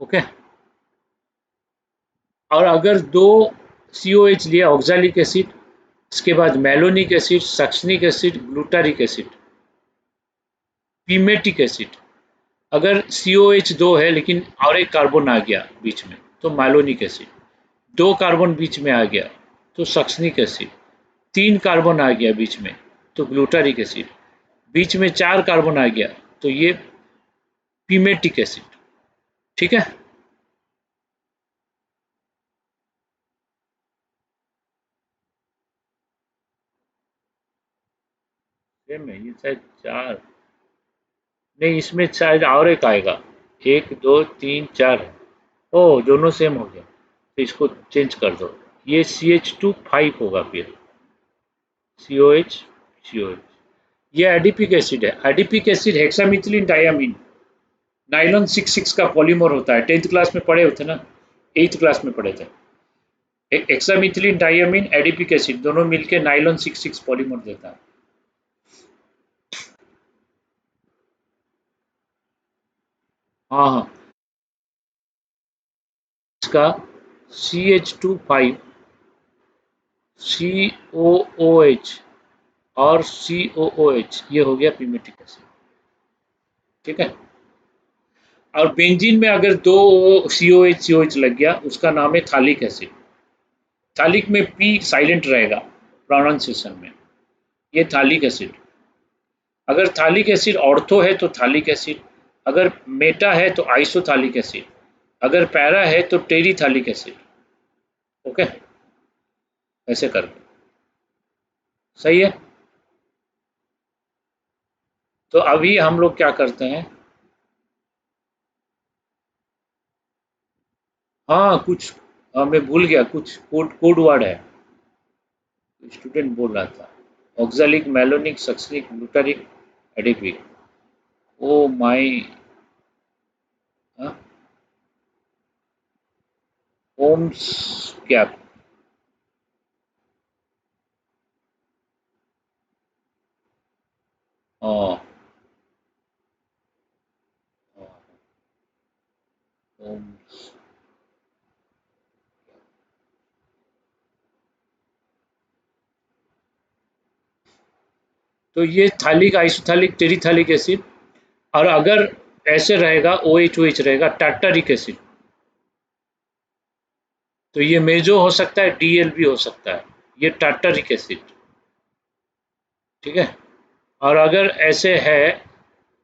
Speaker 1: ओके। और अगर दो COH लिया, ऑक्जेलिक एसिड, इसके बाद malonic acid, succinic acid, glutaric acid, pimelic acid. अगर COH दो है लेकिन और एक कार्बन आ गया बीच में, तो मेलोनिक एसिड। दो कार्बन बीच में आ गया तो सक्सनिक एसिड। तीन कार्बन आ गया बीच में तो ग्लूटारिक एसिड। बीच में चार कार्बन आ गया तो ये पीमेटिक एसिड, ठीक है। सेम है ये, शायद चार, नहीं इसमें शायद और एक आएगा, एक दो तीन चार है। ओ, दोनों सेम हो गया, तो इसको चेंज कर दो, ये CH2 5 होगा फिर, COH। ये एडिपिक एसिड है, एडिपिक एसिड हेक्सामिथिलीन डायमीन, नाइलॉन 6,6 का पॉलीमर होता है, 10th क्लास में पढ़े होते ना, 8th क्लास में पढ़े थे। हेक्सामिथिलीन डायमीन एडिपिक एसिड दोनों मिलके नाइलॉन 6,6 पॉलीमर देता है। हाँ हाँ, इसका CH2 5 COOH और COOH, ये हो गया पिमेटिक एसिड। ठीक है, और बेंजीन में अगर दो COH लग गया, उसका नाम है थालिक एसिड। थालिक में P साइलेंट रहेगा प्रोनाउंसिएशन में, ये थालिक एसिड। अगर थालिक एसिड ऑर्थो है तो थालिक एसिड, अगर मेटा है तो आइसोथालिक एसिड, अगर पैरा है तो टेरिथालिक एसिड। ओके, ऐसे करके सही है। तो अभी हम लोग क्या करते हैं, हाँ कुछ, मैं भूल गया, कुछ कोड कोड वर्ड है, स्टूडेंट बोल रहा था। Oxalic, malonic, succinic, glutaric, adipic. Oh my, ओम्स क्या, हाँ, ओम्स। तो ये थालिक, आइसोथालिक, टेरिथालिक एसिड, और अगर ऐसे रहेगा OH रहेगा टार्टारिक एसिड, तो ये मेजो हो सकता है, DL भी हो सकता है, ये टार्टारिक एसिड। ठीक है, और अगर ऐसे है,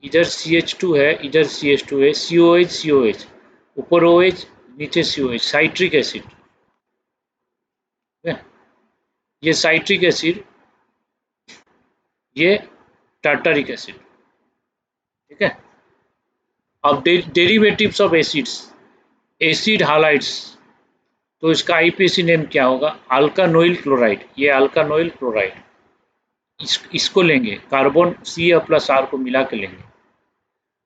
Speaker 1: इधर CH2 है, इधर CH2 है, COH, ऊपर OH, नीचे COH, साइट्रिक एसिड। ठीक है, ये साइट्रिक एसिड, ये टार्टारिक एसिड। ठीक है, अब डेरिवेटिव्स ऑफ एसिड्स, एसिड हालाइड्स, तो इसका IPAC नेम क्या होगा, अल्कानोइल क्लोराइड, ये अल्कानोइल क्लोराइड। इसको लेंगे, कार्बन C+R को मिला के लेंगे।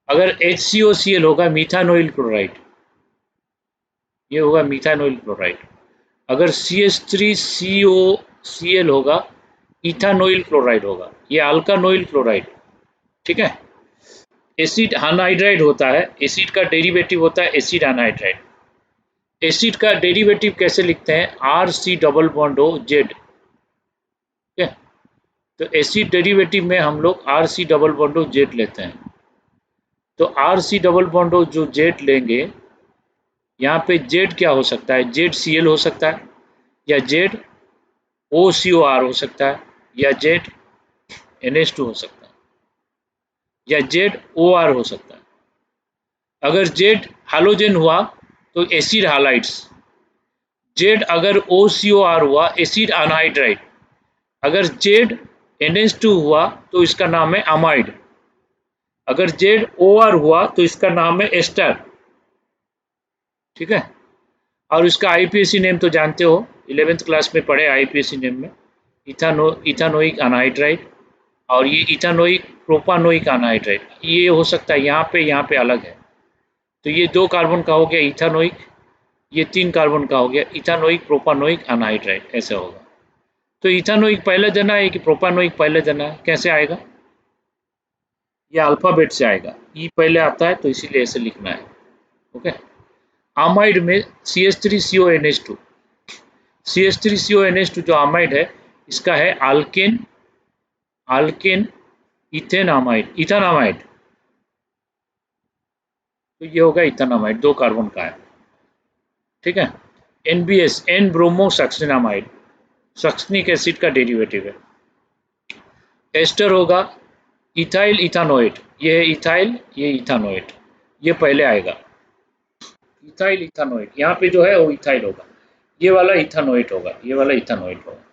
Speaker 1: अगर HCOCl होगा, मीथानोइल क्लोराइड, ये होगा मीथानोइल क्लोराइड। अगर CH3COCl होगा, इथानोइल क्लोराइड होगा, ये अल्कानोइल क्लोराइड। ठीक है, एसिड अनहाइड्राइड होता है, एसिड का डेरिवेटिव होता है एसिड अनहाइड्राइड। एसिड का डेरिवेटिव कैसे लिखते हैं, RC double bond O Z। ठीक है, तो एसिड डेरिवेटिव में हम लोग RC double bond O Z लेते हैं। तो RC डबल बॉन्ड O जो Z लेंगे, यहाँ पे Z क्या हो सकता है, ZCl हो सकता है, या ZOCOR हो सकता है, या ZNH2 हो सकता है, या ZOR हो सकता है। अगर Z हालोजन हुआ तो एसिड हालाइड्स, Z अगर OCOR हुआ एसिड अनहाइड्राइड, अगर ZNH2 हुआ तो इसका नाम है अमाइड, अगर ZOR हुआ तो इसका नाम है एस्टर। ठीक है, और इसका IPAC नेम तो जानते हो, 11th क्लास में पढ़े IPAC नेम में, इथानोइक अनहाइड्राइड, और ये इथानोइक प्रोपानोइक अनहाइड्राइड, ये हो सकता है यहाँ पे अलग है। तो ये 2 कार्बन का हो गया इथानोइक, ये 3 कार्बन का हो गया इथानोइक प्रोपानोइक अनहाइड्राइड, ऐसे होगा। तो इथानोइक पहले देना है कि प्रोपानोइक पहले देना है, कैसे आएगा, ये अल्फाबेट से आएगा, ई पहले आता है तो इसीलिए ऐसे लिखना है। ओके, आमाइड में CH3CONH2, CH3CONH2 जो आमाइड है, इसका है अल्केन, अल्केन इथेनामाइड, इथानामाइड, तो ये होगा इथानामाइड, 2 कार्बन का है। ठीक है, NBS, N bromo succinimide, succinic acid का डेरिवेटिव है। एस्टर होगा इथाइल इथानोएट, ये है इथाइल, ये इथानोएट, ये पहले आएगा, इथाइल इथानोएट, यहाँ पे जो है वो इथाइल होगा, ये वाला इथानोएट होगा, ये वाला इथानोएट होगा।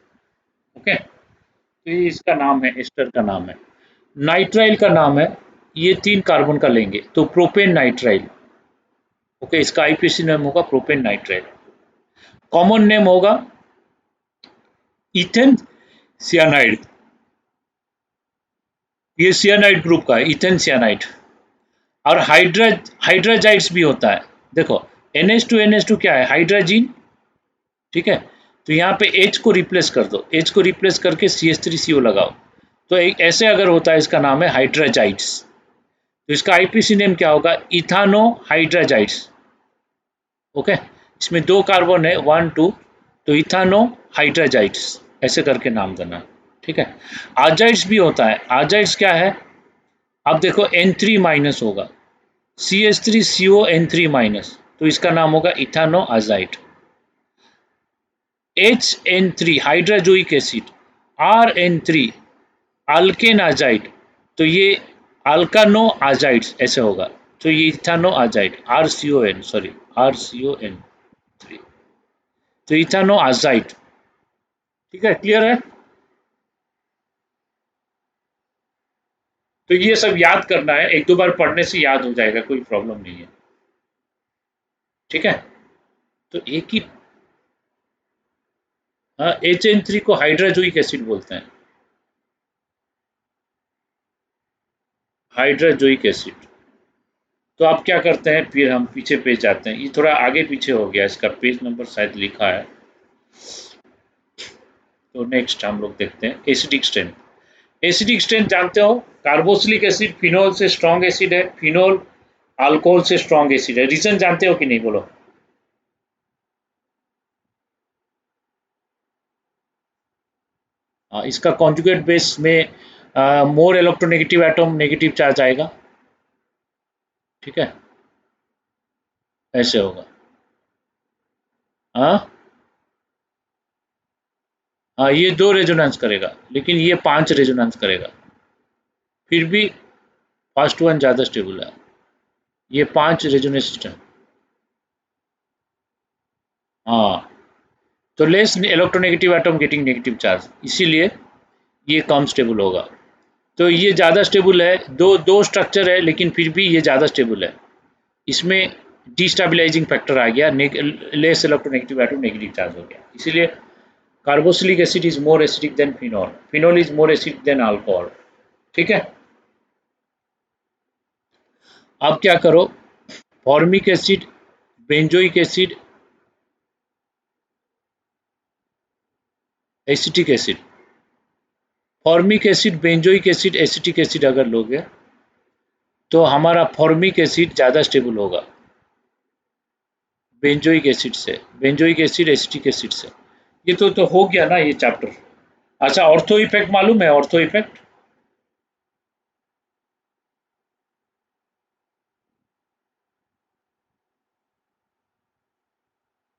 Speaker 1: ओके, तो ये इसका नाम है, एस्टर का नाम है। नाइट्राइल का नाम है, ये 3 कार्बन का लेंगे तो प्रोपेन नाइट्राइल। ओके, इसका IPAC नेम होगा प्रोपेन नाइट्राइल। कॉमन नेम होगा इथेन सियानाइड, ये सियानाइड ग्रुप का है, इथेन सियानाइड। और हाइड्राजाइड्स भी होता है। देखो NH2 क्या है, हाइड्रोजन, ठीक है। तो यहाँ पे H को रिप्लेस कर दो, H को रिप्लेस करके CH3CO लगाओ, तो एक ऐसे अगर होता है, इसका नाम है हाइड्राजाइड्स। तो इसका IPC नेम क्या होगा, इथानो हाइड्राजाइड्स। ओके, इसमें 2 कार्बन है, 1 2, तो इथानो हाइड्राजाइड्स ऐसे करके नाम देना, ठीक है। आजाइड्स भी होता है, आजाइड्स क्या है, अब देखो N3 माइनस होगा, CH3CO N3 माइनस, तो इसका नाम होगा ethano azide. HN3 hydrazoic acid, RN3 alkane azide, तो ये अल्कानो आजाइड्स ऐसे होगा, तो ये ethano azide, RCON, sorry RCON 3, तो इथानो आजाइड, ठीक है, क्लियर है। तो ये सब याद करना है, एक दो बार पढ़ने से याद हो जाएगा, कोई प्रॉब्लम नहीं है, ठीक है। तो एक ही, हाँ, HN3 को हाइड्राजोइक एसिड बोलते हैं, हाइड्राजोइक एसिड। तो आप क्या करते हैं, फिर हम पीछे पेज जाते हैं, ये थोड़ा आगे पीछे हो गया, इसका पेज नंबर शायद लिखा है। तो नेक्स्ट हम लोग देखते हैं एसिडिक स्ट्रेंथ। एसिडिक स्ट्रेंथ जानते हो, कार्बोक्सिलिक एसिड फिनोल से स्ट्रॉन्ग एसिड है, फिनोल अल्कोहल से स्ट्रॉन्ग एसिड है, रीजन जानते हो कि नहीं, बोलो। इसका कॉन्जुगेट बेस में more electronegative atom negative charge आएगा, ठीक है, ऐसे होगा। हाँ, हाँ, ये 2 रेजोनेंस करेगा, लेकिन ये 5 रेजोनेंस करेगा, फिर भी फर्स्ट वन ज़्यादा स्टेबल है, ये 5 रेजोनेंस सिस्टम। हाँ, तो less electronegative atom getting negative charge, इसीलिए ये कम स्टेबल होगा। तो ये ज़्यादा स्टेबल है, दो दो स्ट्रक्चर है, लेकिन फिर भी ये ज़्यादा स्टेबल है, इसमें डिस्टेबलाइजिंग फैक्टर आ गया, less electronegative atom negative charge हो गया, इसीलिए carboxylic acid is more acidic then phenol, phenol is more acidic then alcohol, ठीक है। अब क्या करो, formic acid, benzoic acid, acetic acid, formic acid, benzoic acid, acetic acid अगर लोगे तो हमारा फॉर्मिक एसिड ज़्यादा स्टेबल होगा बेंजोइक एसिड से, बेंजोइक एसिड एसिटिक एसिड से। ये तो हो गया ना ये चैप्टर। अच्छा, ऑर्थो इफेक्ट मालूम है, ऑर्थो इफेक्ट।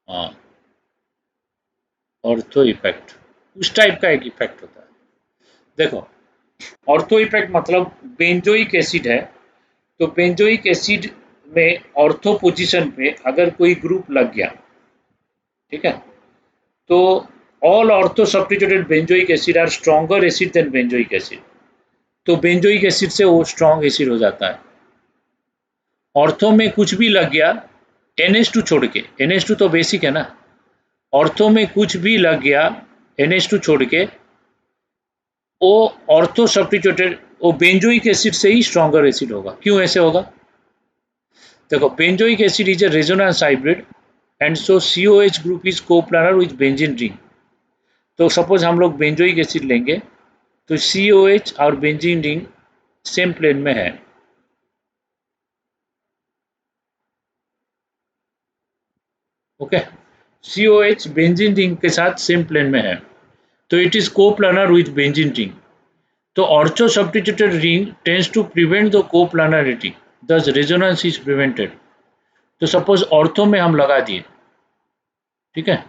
Speaker 1: हाँ, ऑर्थो इफेक्ट उस टाइप का एक इफेक्ट होता है, देखो। ऑर्थो इफेक्ट मतलब बेंजोइक एसिड है, तो बेंजोइक एसिड में ऑर्थो पोजीशन पे अगर कोई ग्रुप लग गया, ठीक है, तो all ortho substituted benzoic acid are stronger acid than benzoic acid, तो बेंजोइक एसिड से वो स्ट्रॉन्ग एसिड हो जाता है। ऑर्थो में कुछ भी लग गया, NH2 छोड़ के, NH2 तो बेसिक है ना, ऑर्थो में कुछ भी लग गया NH2 छोड़ के, वो ऑर्थो सब्स्टिट्यूटेड, वो बेंजोइक एसिड से ही स्ट्रॉन्गर एसिड होगा। क्यों ऐसे होगा, देखो, benzoic acid is a resonance hybrid and so COH group is coplanar with benzene ring। तो सपोज हम लोग बेंजोइक एसिड लेंगे, तो COH और बेंजीन रिंग सेम प्लेन में है, ओके, COH बेंजीन रिंग के साथ सेम प्लेन में है, तो it is coplanar with benzene ring. तो ortho substituted ring tends to prevent the coplanarity, thus resonance is prevented. तो सपोज ऑर्थो में हम लगा दिए, ठीक है,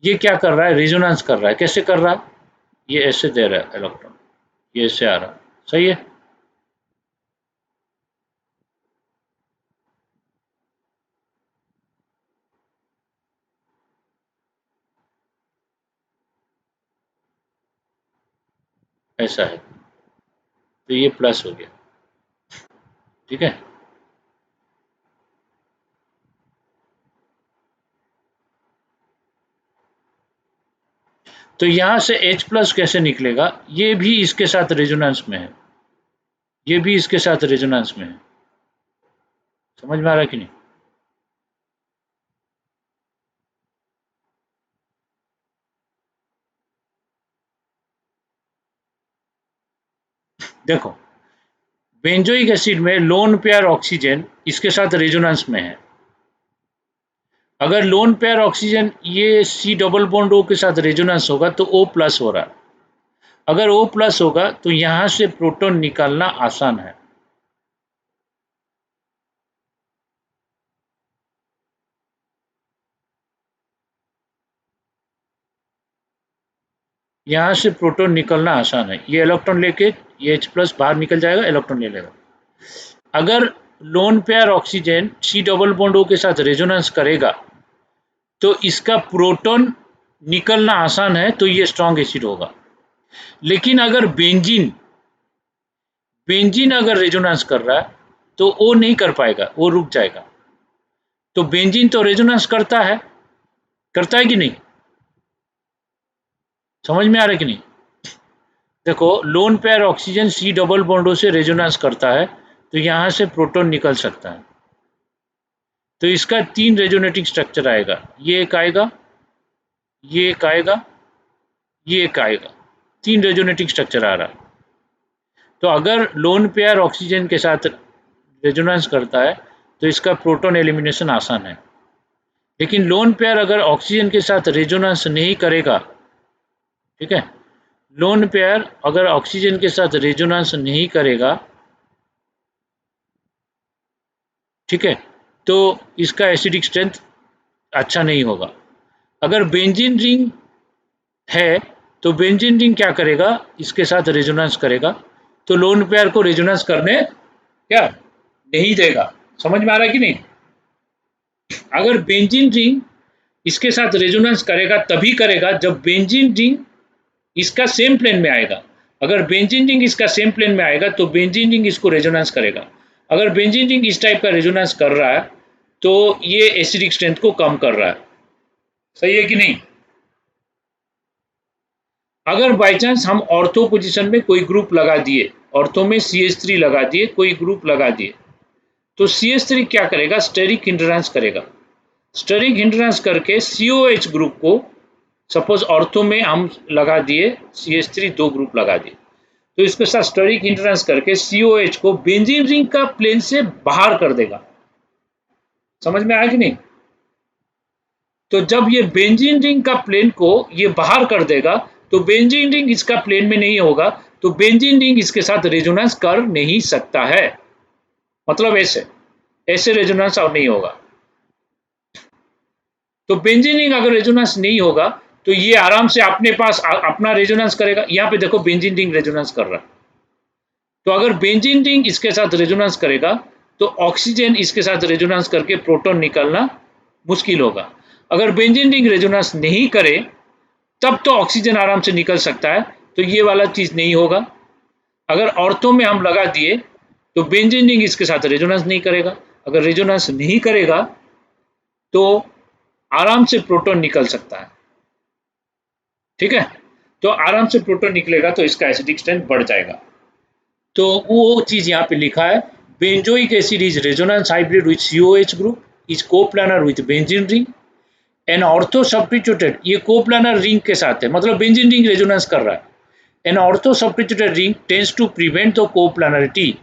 Speaker 1: ये क्या कर रहा है, रेजोनेंस कर रहा है, कैसे कर रहा है, ये ऐसे दे रहा है इलेक्ट्रॉन, ये ऐसे आ रहा है, सही है, ऐसा है, तो ये प्लस हो गया, ठीक है। तो यहाँ से H प्लस कैसे निकलेगा, ये भी इसके साथ रेजोनेंस में है, ये भी इसके साथ रेजोनेंस में है, समझ में आ रहा है कि नहीं? देखो, बेंजोइक एसिड में लोन पेयर ऑक्सीजन इसके साथ रेजोनेंस में है। अगर लोन पेयर ऑक्सीजन ये सी डबल बॉन्ड ओ के साथ रेजोनेंस होगा तो O प्लस हो रहा है। अगर O प्लस होगा तो यहाँ से प्रोटॉन निकालना आसान है। यहाँ से प्रोटॉन निकलना आसान है। ये इलेक्ट्रॉन लेके ये H प्लस बाहर निकल जाएगा, इलेक्ट्रॉन ले लेगा। अगर lone pair oxygen C double bond O के साथ रेजोनेंस करेगा तो इसका प्रोटॉन निकलना आसान है, तो ये स्ट्रॉन्ग एसिड होगा। लेकिन अगर बेंजीन बेंजीन अगर रेजोनेंस कर रहा है तो वो नहीं कर पाएगा, वो रुक जाएगा। तो बेंजीन तो रेजोनेंस करता है कि नहीं? समझ में आ रहा है कि नहीं? देखो, lone pair oxygen C double बॉन्डों से रेजोनेंस करता है तो यहाँ से प्रोटॉन निकल सकता है। तो इसका 3 रेजोनेटिंग स्ट्रक्चर आएगा। ये एक आएगा, ये एक आएगा, ये एक आएगा। 3 रेजोनेटिंग स्ट्रक्चर आ रहा है। तो अगर लोन पेयर ऑक्सीजन के साथ रेजोनेंस करता है तो इसका प्रोटॉन एलिमिनेशन आसान है। लेकिन लोन पेयर अगर ऑक्सीजन के साथ रेजोनेंस नहीं करेगा, ठीक है, लोन पेयर अगर ऑक्सीजन के साथ रेजोनेंस नहीं करेगा, ठीक है, तो इसका एसिडिक स्ट्रेंथ अच्छा नहीं होगा। अगर बेंजीन रिंग है तो बेंजीन रिंग क्या करेगा, इसके साथ रेजोनेंस करेगा तो लोन पेयर को रेजोनेंस करने क्या नहीं देगा। समझ में आ रहा है कि नहीं? अगर बेंजीन रिंग इसके साथ रेजोनेंस करेगा तभी करेगा जब बेंजीन रिंग इसका सेम प्लेन में आएगा। अगर बेंजीन रिंग इसका सेम प्लेन में आएगा तो बेंजीन रिंग इसको रेजोनेंस करेगा। अगर बेंजीन रिंग इस टाइप का रेजोनेंस कर रहा है तो ये एसिडिक स्ट्रेंथ को कम कर रहा है। सही है कि नहीं? अगर बाई चांस हम ऑर्थो पोजीशन में कोई ग्रुप लगा दिए, ऑर्थो में CH3 लगा दिए, कोई ग्रुप लगा दिए, तो CH3 क्या करेगा, स्टेरिक हिंड्रेंस करेगा। स्टेरिक हिंड्रेंस करके COH ग्रुप को, सपोज ऑर्थो में हम लगा दिए CH3 2 ग्रुप लगा दिए, तो इसके साथ स्टेरिक हिंड्रेंस करके COH को बेंजीन रिंग का प्लेन से बाहर कर देगा। समझ में आया कि नहीं? तो जब ये बेंजीन रिंग का प्लेन को ये बाहर कर देगा तो बेंजीन रिंग इसका प्लेन में नहीं होगा, तो बेंजीन रिंग इसके साथ रेजोनेंस कर नहीं सकता है। मतलब ऐसे ऐसे रेजोनेंस और नहीं होगा। तो बेंजीन रिंग अगर रेजोनेंस नहीं होगा तो ये आराम से अपने पास अपना रेजोनेंस करेगा। यहाँ पे देखो बेंजीन रिंग रेजोनेंस कर रहा है। तो अगर बेंजीन रिंग इसके साथ रेजोनेंस करेगा तो ऑक्सीजन इसके साथ रेजोनेंस करके प्रोटॉन निकलना मुश्किल होगा। अगर बेंजीन रिंग रेजोनेंस नहीं करे तब तो ऑक्सीजन आराम से निकल सकता है, तो ये वाला चीज नहीं होगा। अगर ऑर्थो में हम लगा दिए तो बेंजीन रिंग इसके साथ रेजोनेंस नहीं करेगा। अगर रेजोनेंस नहीं करेगा तो आराम से प्रोटॉन निकल सकता है। ठीक है, तो आराम से प्रोटॉन निकलेगा तो इसका एसिडिक स्ट्रेंथ बढ़ जाएगा। तो वो चीज यहाँ पे लिखा है, benzoic acid is resonance hybrid with COH group is coplanar with benzene ring and ortho substituted, ये कोप्लानर रिंग के साथ है, मतलब बेंजीन रिंग रेजोनेंस कर रहा है। An ortho substituted ring tends to prevent the coplanarity,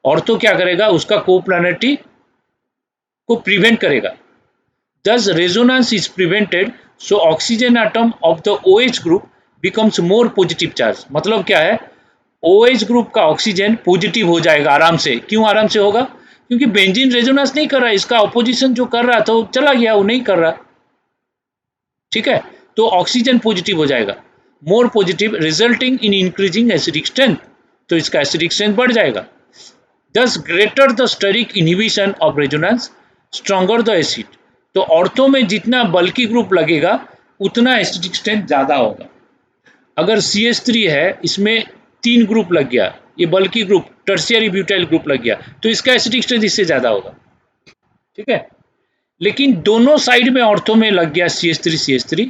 Speaker 1: ortho क्या करेगा, उसका कोप्लानरिटी को प्रिवेंट करेगा। Thus resonance is prevented, so oxygen atom of the OH group becomes more positive charge। मतलब क्या है, OH ग्रुप का ऑक्सीजन पॉजिटिव हो जाएगा आराम से। क्यों आराम से होगा? क्योंकि बेंजीन रेजोनेंस नहीं कर रहा है, इसका अपोजिशन जो कर रहा था वो चला गया, वो नहीं कर रहा। ठीक है, तो ऑक्सीजन पॉजिटिव हो जाएगा, more positive, resulting in increasing acidic strength, तो इसका एसिडिक स्ट्रेंथ बढ़ जाएगा। Thus greater the steric inhibition of resonance, stronger the acid। तो ऑर्थो में जितना बल्कि ग्रुप लगेगा उतना एसिडिक स्ट्रेंथ ज्यादा होगा। अगर CH3 है, इसमें 3 ग्रुप लग गया, ये बल्कि ग्रुप टर्शियरी ब्यूटाइल ग्रुप लग गया, तो इसका एसिडिक स्ट्रेंथ इससे ज्यादा होगा। ठीक है, लेकिन दोनों साइड में ऑर्थो में लग गया CH3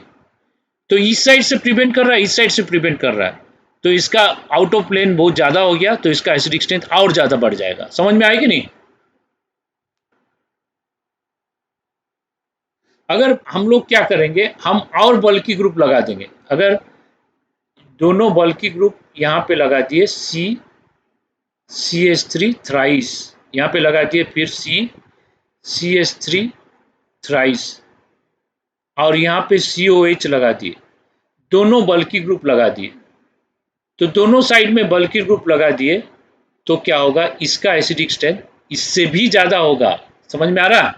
Speaker 1: तो इस साइड से प्रिवेंट कर रहा है, इस साइड से प्रिवेंट कर रहा है, तो इसका आउट ऑफ प्लेन बहुत ज्यादा हो गया, तो इसका एसिडिक स्ट्रेंथ और ज्यादा बढ़ जाएगा। समझ में आएगी नहीं? अगर हम लोग क्या करेंगे, हम और बल्कि ग्रुप लगा देंगे। अगर दोनों बल्कि ग्रुप यहाँ पे लगा दिए, CH3 थ्राइस, यहाँ पे लगा दिए, फिर CH3 थ्राइस, और यहाँ पे COH लगा दिए, दोनों बल्कि ग्रुप लगा दिए। तो दोनों साइड में बल्कि ग्रुप लगा दिए तो क्या होगा, इसका एसिडिक स्ट्रेंथ इससे भी ज्यादा होगा। समझ में आ रहा?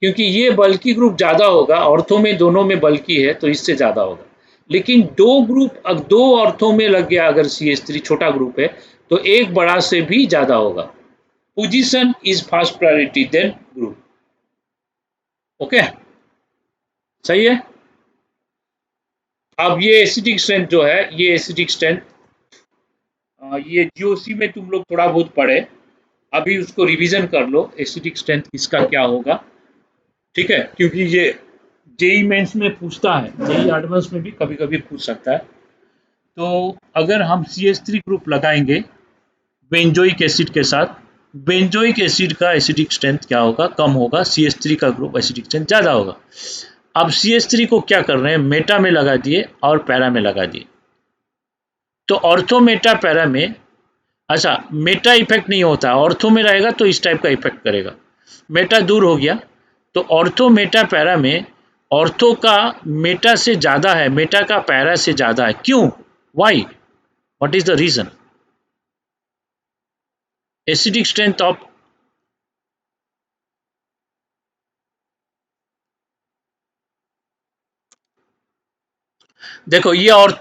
Speaker 1: क्योंकि ये बल्कि ग्रुप ज्यादा होगा, ऑर्थो में दोनों में बल्कि है तो इससे ज्यादा होगा। लेकिन दो ग्रुप, दो ऑर्थो में लग गया अगर CH3 छोटा ग्रुप है तो एक बड़ा से भी ज्यादा होगा। Position is first priority than group. Okay, सही है। अब ये एसिडिक स्ट्रेंथ जो है, ये एसिडिक स्ट्रेंथ, ये GOC में तुम लोग थोड़ा बहुत पढ़े, अभी उसको रिवीजन कर लो, एसिडिक स्ट्रेंथ इसका क्या होगा। ठीक है, क्योंकि ये जेई मेंस में पूछता है, जेई एडवांस में भी कभी कभी पूछ सकता है। तो अगर हम CH3 ग्रुप लगाएंगे बेंजोइक एसिड के साथ, बेंजोइक एसिड का एसिडिक स्ट्रेंथ क्या होगा, कम होगा, CH3 का ग्रुप एसिडिक स्ट्रेंथ ज्यादा होगा। अब CH3 को क्या कर रहे हैं, मेटा में लगा दिए और पैरा में लगा दिए। तो ऑर्थो मेटा पैरा में, अच्छा मेटा इफेक्ट नहीं होता, ऑर्थो में रहेगा तो इस टाइप का इफेक्ट करेगा। मेटा दूर हो गया तो ऑर्थो मेटा पैरा में, ऑर्थो का मेटा से ज्यादा है, मेटा का पैरा से ज्यादा है। क्यों? Why? What is the reason? Acidic strength of, देखो ये और,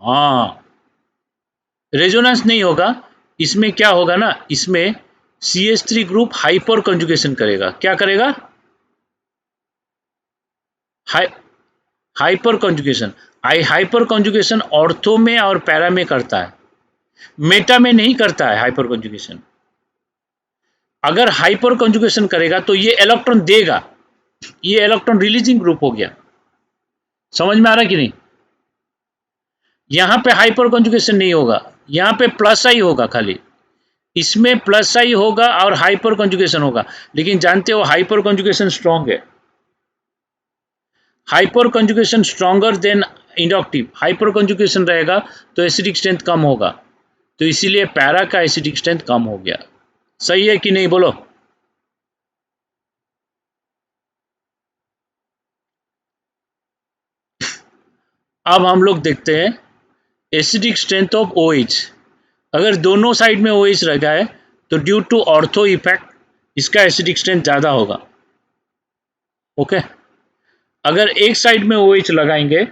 Speaker 1: हाँ रेजोनेंस नहीं होगा। इसमें क्या होगा ना, इसमें CH3 ग्रुप हाइपर कंजुगेशन करेगा। क्या करेगा? High hyper conjugation. Hyper conjugation ortho में और पैरा में करता है, मेटा में नहीं करता है हाइपर कंजुगेशन। अगर हाइपर कंजुगेशन करेगा तो ये इलेक्ट्रॉन देगा, ये इलेक्ट्रॉन रिलीजिंग ग्रुप हो गया। समझ में आ रहा है कि नहीं? यहां पे हाइपर कंजुगेशन नहीं होगा, यहां पे प्लस आई होगा खाली, इसमें प्लस आई होगा और हाइपर कंजुगेशन होगा। लेकिन जानते हो हाइपर कंजुगेशन स्ट्रॉन्ग है, hyper conjugation stronger than inductive. Hyper conjugation रहेगा तो एसिडिक स्ट्रेंथ कम होगा, तो इसीलिए पैरा का एसिडिक स्ट्रेंथ कम हो गया। सही है कि नहीं, बोलो? अब हम लोग देखते हैं एसिडिक स्ट्रेंथ ऑफ OH। अगर दोनों साइड में OH रह है तो ड्यू टू ऑर्थो इफेक्ट इसका एसिडिक स्ट्रेंथ ज्यादा होगा। ओके, अगर एक साइड में OH लगाएंगे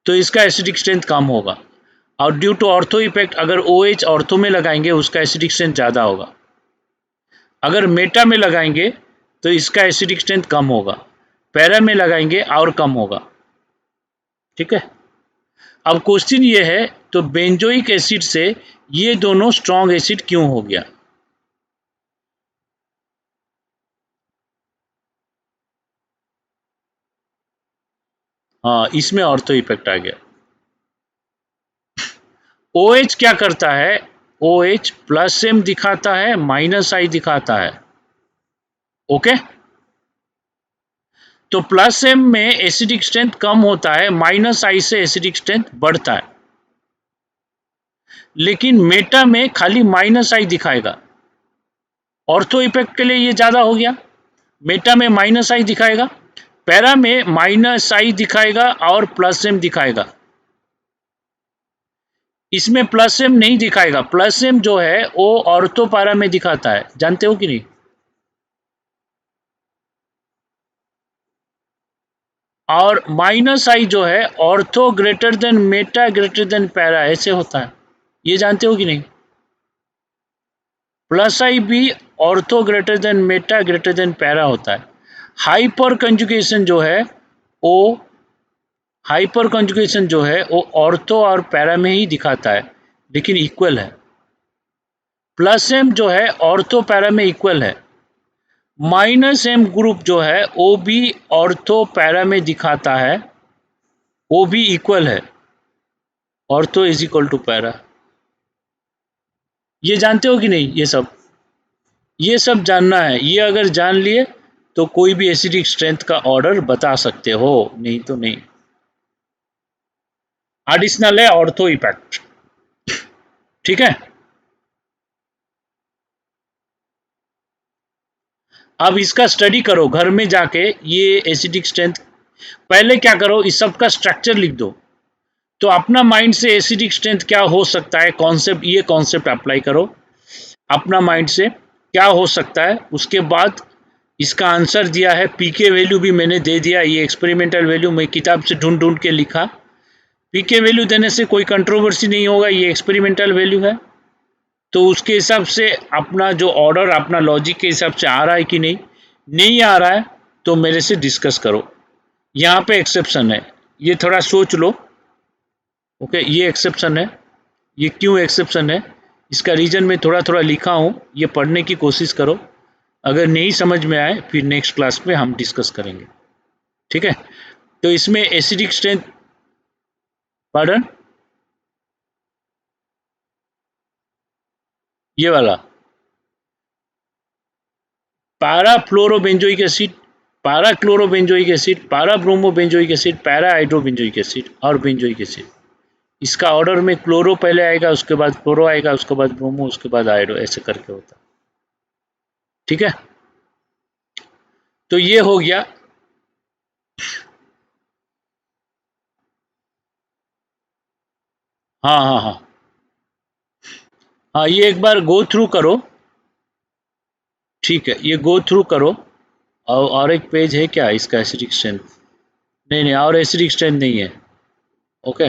Speaker 1: तो इसका एसिडिक स्ट्रेंथ कम होगा, और ड्यू टू ऑर्थो इफेक्ट अगर OH ऑर्थो में लगाएंगे उसका एसिडिक स्ट्रेंथ ज्यादा होगा। अगर मेटा में लगाएंगे तो इसका एसिडिक स्ट्रेंथ कम होगा, पैरा में लगाएंगे और कम होगा। ठीक है, अब क्वेश्चन ये है, तो बेंजोइक एसिड से ये दोनों स्ट्रॉन्ग एसिड क्यों हो गया? हाँ, इसमें ऑर्थो इफेक्ट आ गया। OH क्या करता है, OH प्लस एम दिखाता है, माइनस आई दिखाता है। ओके, तो प्लस एम में एसिडिक स्ट्रेंथ कम होता है, माइनस आई से एसिडिक स्ट्रेंथ बढ़ता है। लेकिन मेटा में खाली माइनस आई दिखाएगा, ऑर्थो इफेक्ट के लिए ये ज्यादा हो गया, मेटा में माइनस आई दिखाएगा, पैरा में माइनस आई दिखाएगा और प्लस एम दिखाएगा। इसमें प्लस एम नहीं दिखाएगा, प्लस एम जो है वो ऑर्थो पैरा में दिखाता है, जानते हो कि नहीं? और माइनस आई जो है ortho greater than Meta greater than para, ऐसे होता है, ये जानते हो कि नहीं? प्लस आई भी ortho greater than Meta greater than para होता है। हाइपर कंजुगेशन जो है वो, हाइपर कंजुगेशन जो है वो ऑर्थो और पैरा में ही दिखाता है, लेकिन इक्वल है। प्लस एम जो है ऑर्थो पैरा में इक्वल है, माइनस एम ग्रुप जो है वो भी ऑर्थो पैरा में दिखाता है, वो भी इक्वल है, ortho is equal to para. ये जानते हो कि नहीं ये सब? ये सब जानना है, ये अगर जान लिए तो कोई भी एसिडिक स्ट्रेंथ का ऑर्डर बता सकते हो, नहीं तो नहीं। एडिशनल है ऑर्थो इफेक्ट, ठीक है। अब इसका स्टडी करो घर में जाके, ये एसिडिक स्ट्रेंथ, पहले क्या करो, इस सब का स्ट्रक्चर लिख दो, तो अपना माइंड से एसिडिक स्ट्रेंथ क्या हो सकता है, कॉन्सेप्ट, ये कॉन्सेप्ट अप्लाई करो अपना माइंड से, क्या हो सकता है। उसके बाद इसका आंसर दिया है, पीके वैल्यू भी मैंने दे दिया, ये एक्सपेरिमेंटल वैल्यू मैं किताब से ढूंढ ढूंढ के लिखा। पीके वैल्यू देने से कोई कंट्रोवर्सी नहीं होगा, ये एक्सपेरिमेंटल वैल्यू है, तो उसके हिसाब से अपना जो ऑर्डर, अपना लॉजिक के हिसाब से आ रहा है कि नहीं, नहीं आ रहा है तो मेरे से डिस्कस करो। यहाँ पे एक्सेप्शन है, ये थोड़ा सोच लो। ओके, ये एक्सेप्शन है, ये क्यों एक्सेप्शन है, इसका रीजन मैं थोड़ा थोड़ा लिखा हूँ, ये पढ़ने की कोशिश करो। अगर नहीं समझ में आए फिर नेक्स्ट क्लास में हम डिस्कस करेंगे, ठीक है। तो इसमें एसिडिक स्ट्रेंथ, पार्डन, ये वाला para fluorobenzoic acid, para chlorobenzoic acid, para bromobenzoic acid, para hydrobenzoic acid और बेंजोइक एसिड। इसका ऑर्डर में क्लोरो पहले आएगा, उसके बाद फ्लोरो आएगा, उसके बाद ब्रोमो, उसके बाद हाइड्रो, ऐसे करके होता है, ठीक है। तो ये हो गया। हाँ हाँ हाँ हाँ, ये एक बार गो थ्रू करो, ठीक है, ये गो थ्रू करो। और एक पेज है क्या इसका एसिडिक स्ट्रेंथ, नहीं नहीं, और एसिडिक स्ट्रेंथ नहीं है। ओके,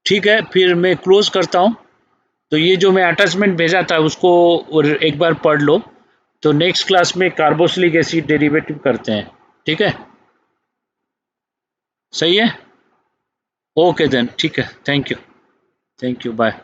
Speaker 1: ठीक है, फिर मैं क्लोज करता हूँ। तो ये जो मैं अटैचमेंट भेजा था उसको और एक बार पढ़ लो। तो नेक्स्ट क्लास में कार्बोक्सिलिक एसिड डेरिवेटिव करते हैं, ठीक है। सही है, ओके देन, ठीक है, thank you, thank you, bye.